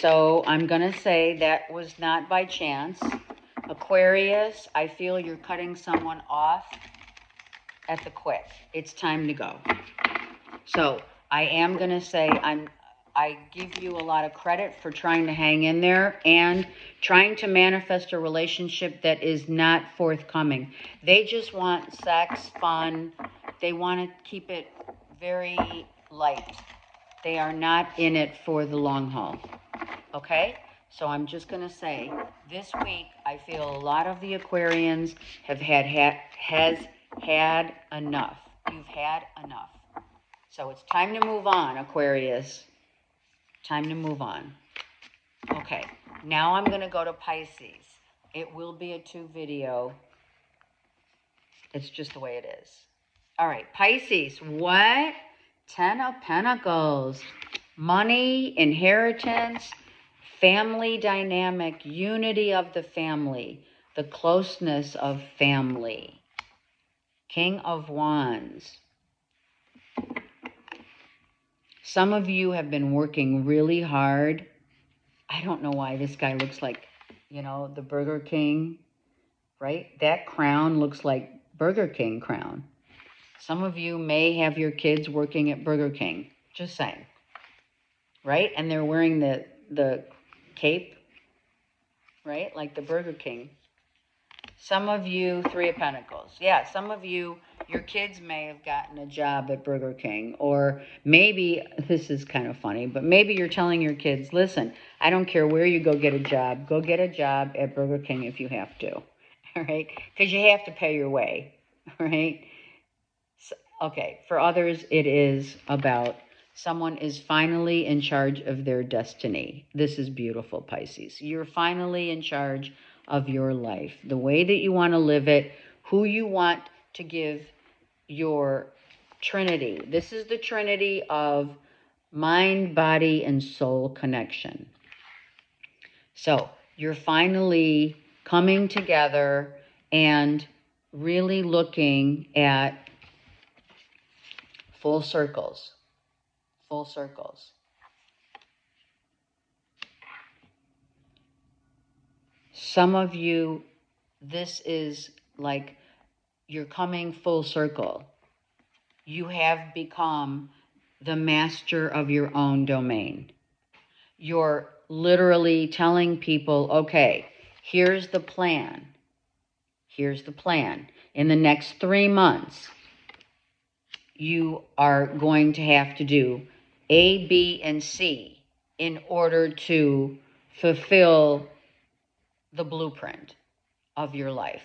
So I'm going to say that was not by chance. Aquarius, I feel you're cutting someone off at the quick. It's time to go. So I am going to say I give you a lot of credit for trying to hang in there and trying to manifest a relationship that is not forthcoming. They just want sex, fun. They want to keep it very light. They are not in it for the long haul. Okay? So I'm just going to say, this week, I feel a lot of the Aquarians have had enough. You've had enough. So it's time to move on, Aquarius. Time to move on. Okay, now I'm going to go to Pisces. It will be a 2 video. It's just the way it is. All right, Pisces. What? 10 of Pentacles. Money, inheritance, family dynamic, unity of the family, the closeness of family. King of Wands. Some of you have been working really hard. I don't know why this guy looks like, you know, the Burger King, right? That crown looks like Burger King crown. Some of you may have your kids working at Burger King. Just saying. Right? And they're wearing the cape, right? Like the Burger King. Some of you, 3 of Pentacles. Yeah, some of you, your kids may have gotten a job at Burger King. Or maybe, this is kind of funny, but maybe you're telling your kids, listen, I don't care where you go get a job. Go get a job at Burger King if you have to. All right? Because you have to pay your way. All right? So, okay, for others, it is about someone is finally in charge of their destiny. This is beautiful, Pisces. You're finally in charge of your life, the way that you want to live it, who you want to give your trinity. This is the trinity of mind, body, and soul connection. So you're finally coming together and really looking at full circles. Full circles. Some of you, this is like you're coming full circle. You have become the master of your own domain. You're literally telling people, okay, here's the plan. Here's the plan. In the next 3 months, you are going to have to do A, B, and C in order to fulfill the blueprint of your life.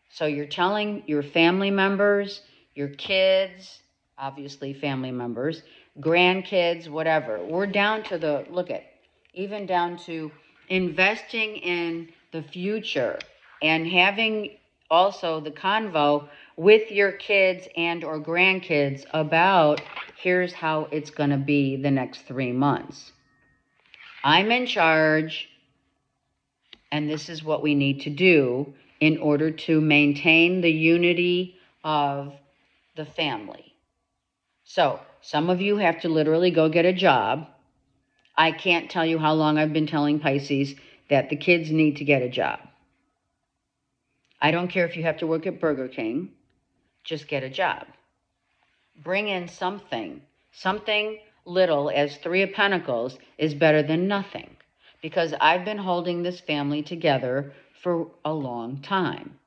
So you're telling your family members, your kids, obviously family members, grandkids, whatever. We're down to the, look at, even down to investing in the future and having also the convo with your kids and or grandkids about here's how it's going to be the next 3 months. I'm in charge, and this is what we need to do in order to maintain the unity of the family. So some of you have to literally go get a job. I can't tell you how long I've been telling Pisces that the kids need to get a job. I don't care if you have to work at Burger King. Just get a job. Bring in something. Something little, as 3 of Pentacles, is better than nothing. Because I've been holding this family together for a long time.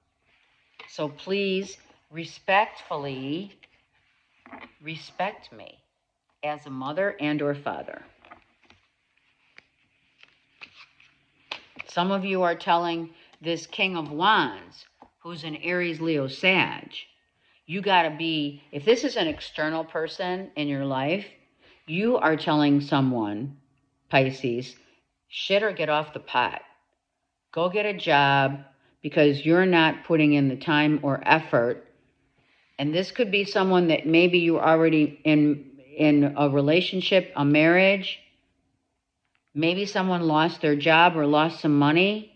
So please, respectfully, respect me as a mother and or father. Some of you are telling this King of Wands, who's an Aries, Leo, Sag, you got to be, if this is an external person in your life, you are telling someone, Pisces, shit or get off the pot. Go get a job because you're not putting in the time or effort. And this could be someone that maybe you're already in a relationship, a marriage. Maybe someone lost their job or lost some money.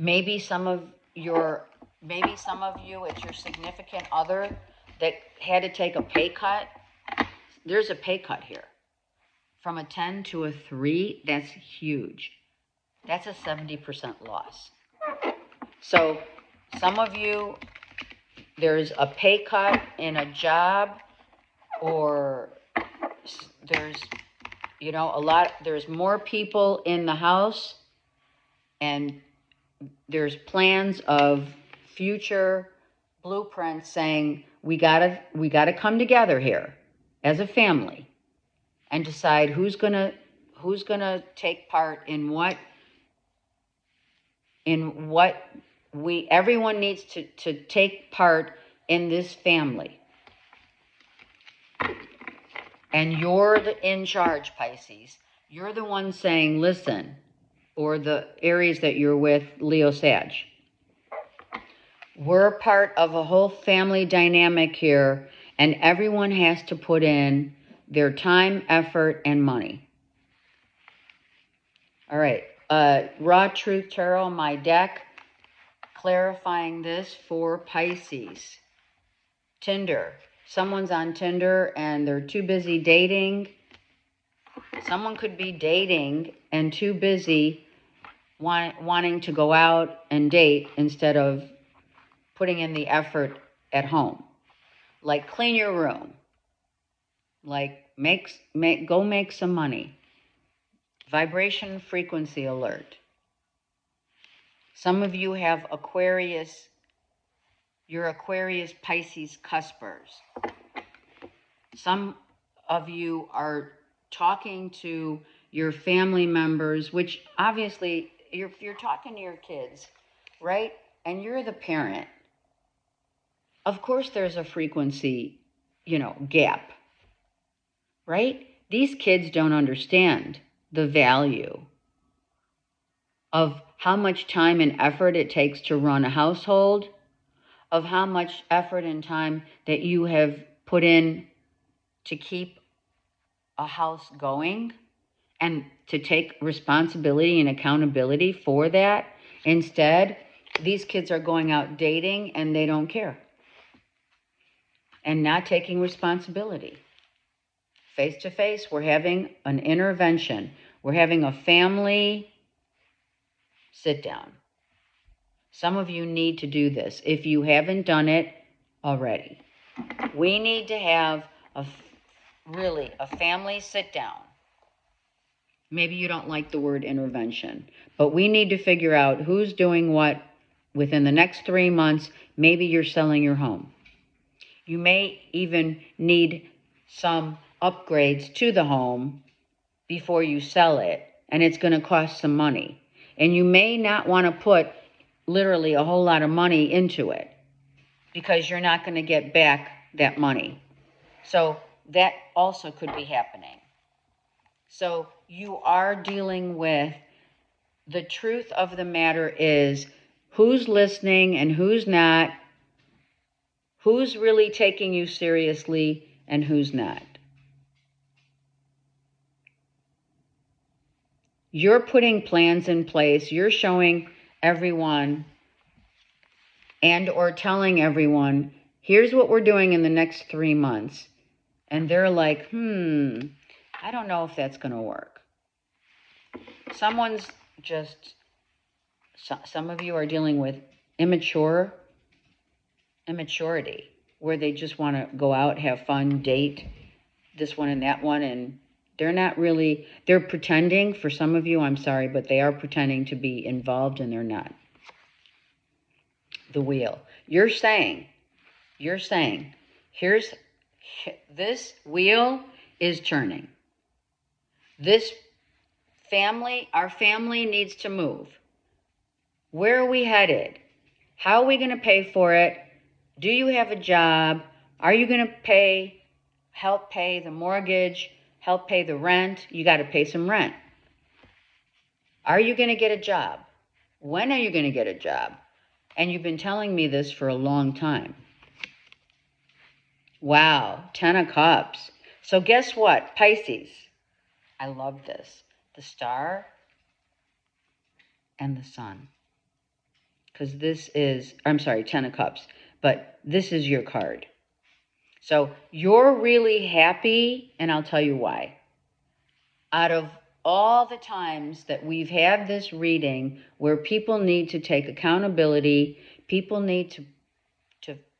Maybe some of you, it's your significant other that had to take a pay cut. There's a pay cut here. From a 10 to a 3, that's huge. That's a 70% loss. So some of you, there's a pay cut in a job, or there's, there's more people in the house, and there's plans of future blueprints saying we gotta come together here as a family and decide who's gonna take part in what everyone needs to take part in this family. And you're in charge, Pisces. You're the one saying, listen, or the Aries that you're with, Leo, Sag. We're part of a whole family dynamic here, and everyone has to put in their time, effort, and money. All right. Raw Truth Tarot, my deck, clarifying this for Pisces. Tinder. Someone's on Tinder and they're too busy dating. Someone could be dating and too busy wanting to go out and date instead of putting in the effort at home. Like clean your room. Like go make some money. Vibration frequency alert. Some of you have Aquarius. You're Aquarius Pisces cuspers. Some of you are talking to your family members, which obviously you're talking to your kids, right? And you're the parent. Of course there's a frequency, gap, right? These kids don't understand the value of how much time and effort it takes to run a household, of how much effort and time that you have put in to keep a house going and to take responsibility and accountability for that. Instead, these kids are going out dating and they don't care and not taking responsibility. Face to face, we're having an intervention. We're having a family sit down. Some of you need to do this if you haven't done it already. We need to have a family sit down. Maybe you don't like the word intervention, but we need to figure out who's doing what within the next 3 months. Maybe you're selling your home. You may even need some upgrades to the home before you sell it, and it's going to cost some money. And you may not want to put literally a whole lot of money into it because you're not going to get back that money. So that also could be happening. So you are dealing with, the truth of the matter is who's listening and who's not, who's really taking you seriously and who's not. You're putting plans in place. You're showing everyone and or telling everyone, here's what we're doing in the next 3 months. And they're like, I don't know if that's going to work. Some of you are dealing with immaturity, where they just want to go out, have fun, date this one and that one, and they're pretending. For some of you, I'm sorry, but they are pretending to be involved and they're not. The wheel. You're saying, this wheel is turning. Our family needs to move. Where are we headed? How are we going to pay for it? Do you have a job? Are you going to help pay the mortgage, help pay the rent? You got to pay some rent. Are you going to get a job? When are you going to get a job? And you've been telling me this for a long time. Wow, 10 of Cups. So guess what, Pisces? I love this. The star and the sun. Because this is, I'm sorry, 10 of Cups. But this is your card. So you're really happy, and I'll tell you why. Out of all the times that we've had this reading where people need to take accountability, people need to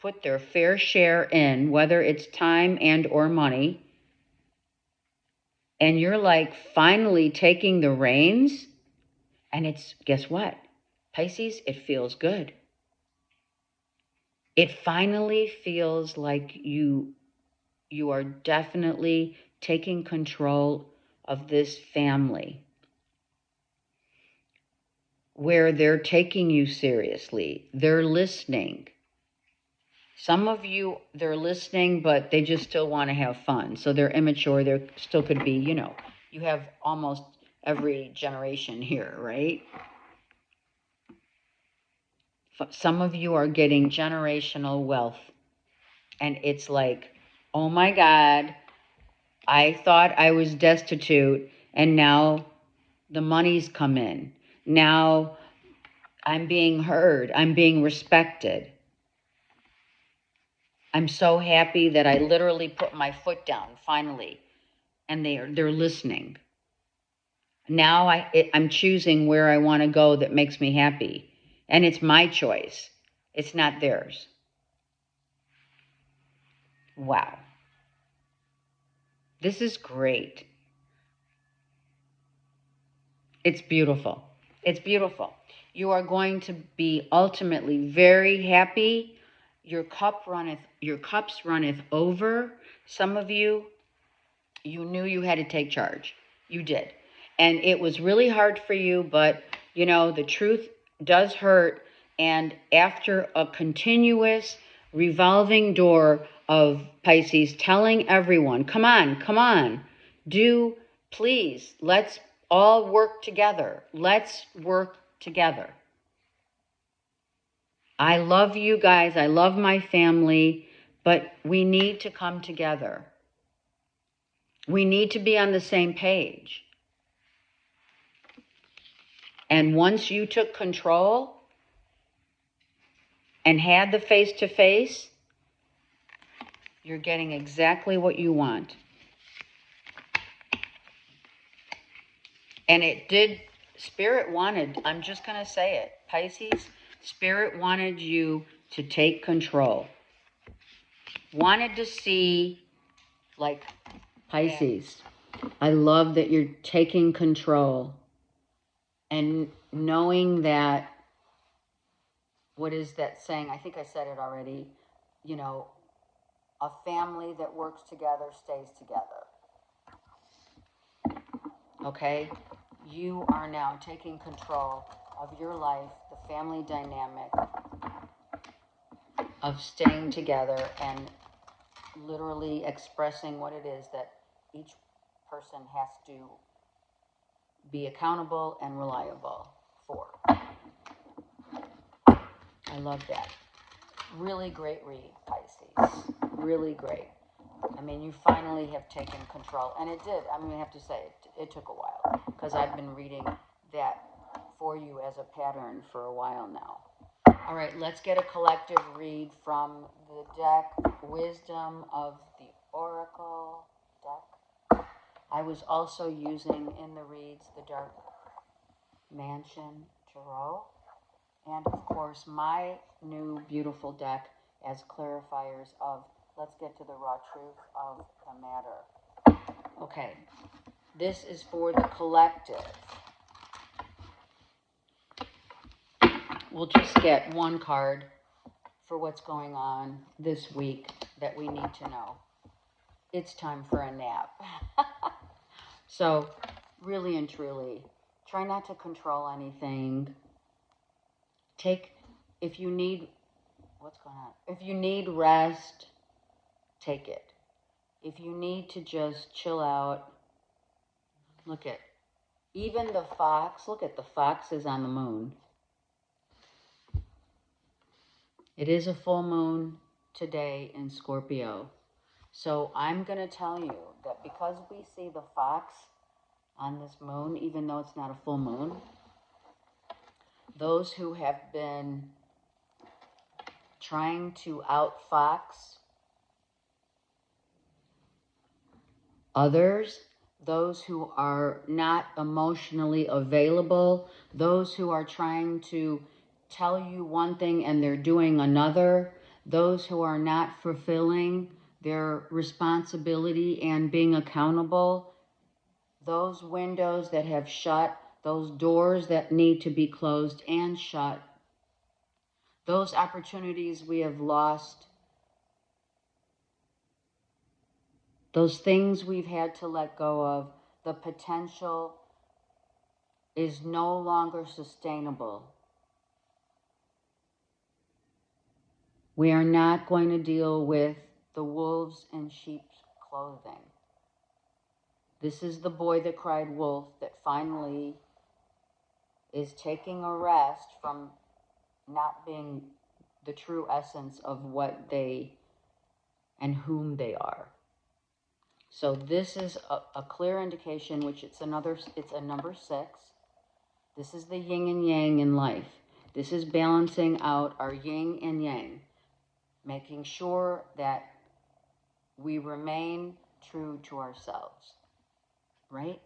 put their fair share in, whether it's time and or money, and you're like finally taking the reins, and it's, guess what? Pisces, it feels good. It finally feels like you are definitely taking control of this family, where they're taking you seriously. They're listening. Some of you, they're listening, but they just still want to have fun. So they're immature. There still could be, you have almost every generation here, right? Some of you are getting generational wealth. And it's like, oh my God, I thought I was destitute, and now the money's come in. Now I'm being heard. I'm being respected. I'm so happy that I literally put my foot down finally, and they're listening. Now I'm choosing where I want to go that makes me happy, and it's my choice. It's not theirs. Wow. This is great. It's beautiful. It's beautiful. You are going to be ultimately very happy. Your cups runneth over. Some of you, you knew you had to take charge. You did. And it was really hard for you, but the truth does hurt. And after a continuous revolving door of Pisces telling everyone, come on, please, let's all work together. Let's work together. I love you guys. I love my family, but we need to come together. We need to be on the same page. And once you took control and had the face-to-face, you're getting exactly what you want. And it did, Spirit wanted, I'm just going to say it, Pisces, Spirit wanted you to take control. Wanted to see, like, Pisces, I love that you're taking control. And knowing that, what is that saying? I think I said it already. A family that works together stays together. Okay? You are now taking control of your life, the family dynamic of staying together and literally expressing what it is that each person has to be accountable and reliable for. I love that. Really great read, Pisces. Really great. I mean, you finally have taken control. And it did. I have to say, it took a while. Because I've been reading that for you as a pattern for a while now. All right, let's get a collective read from the deck, Wisdom of the Oracle deck. I was also using in the reads the Dark Mansion Tarot. And, of course, my new beautiful deck as clarifiers of let's get to the raw truth of the matter. Okay, this is for the collective. We'll just get one card for what's going on this week that we need to know. It's time for a nap. So, really and truly, try not to control anything. if you need, what's going on? If you need rest, take it. If you need to just chill out, look at, even the fox, look at the fox is on the moon. It is a full moon today in Scorpio. So I'm going to tell you that because we see the fox on this moon, even though it's not a full moon, those who have been trying to outfox others, those who are not emotionally available, those who are trying to tell you one thing and they're doing another, those who are not fulfilling their responsibility and being accountable, those windows that have shut, those doors that need to be closed and shut, those opportunities we have lost, those things we've had to let go of, the potential is no longer sustainable. We are not going to deal with the wolves in sheep's clothing. This is the boy that cried wolf that finally is taking a rest from not being the true essence of what they and whom they are. So this is a clear indication, which it's a number 6. This is the yin and yang in life. This is balancing out our yin and yang, making sure that we remain true to ourselves, right?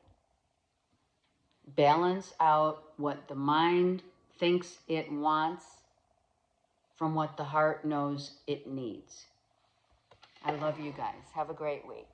Balance out what the mind thinks it wants from what the heart knows it needs. I love you guys. Have a great week.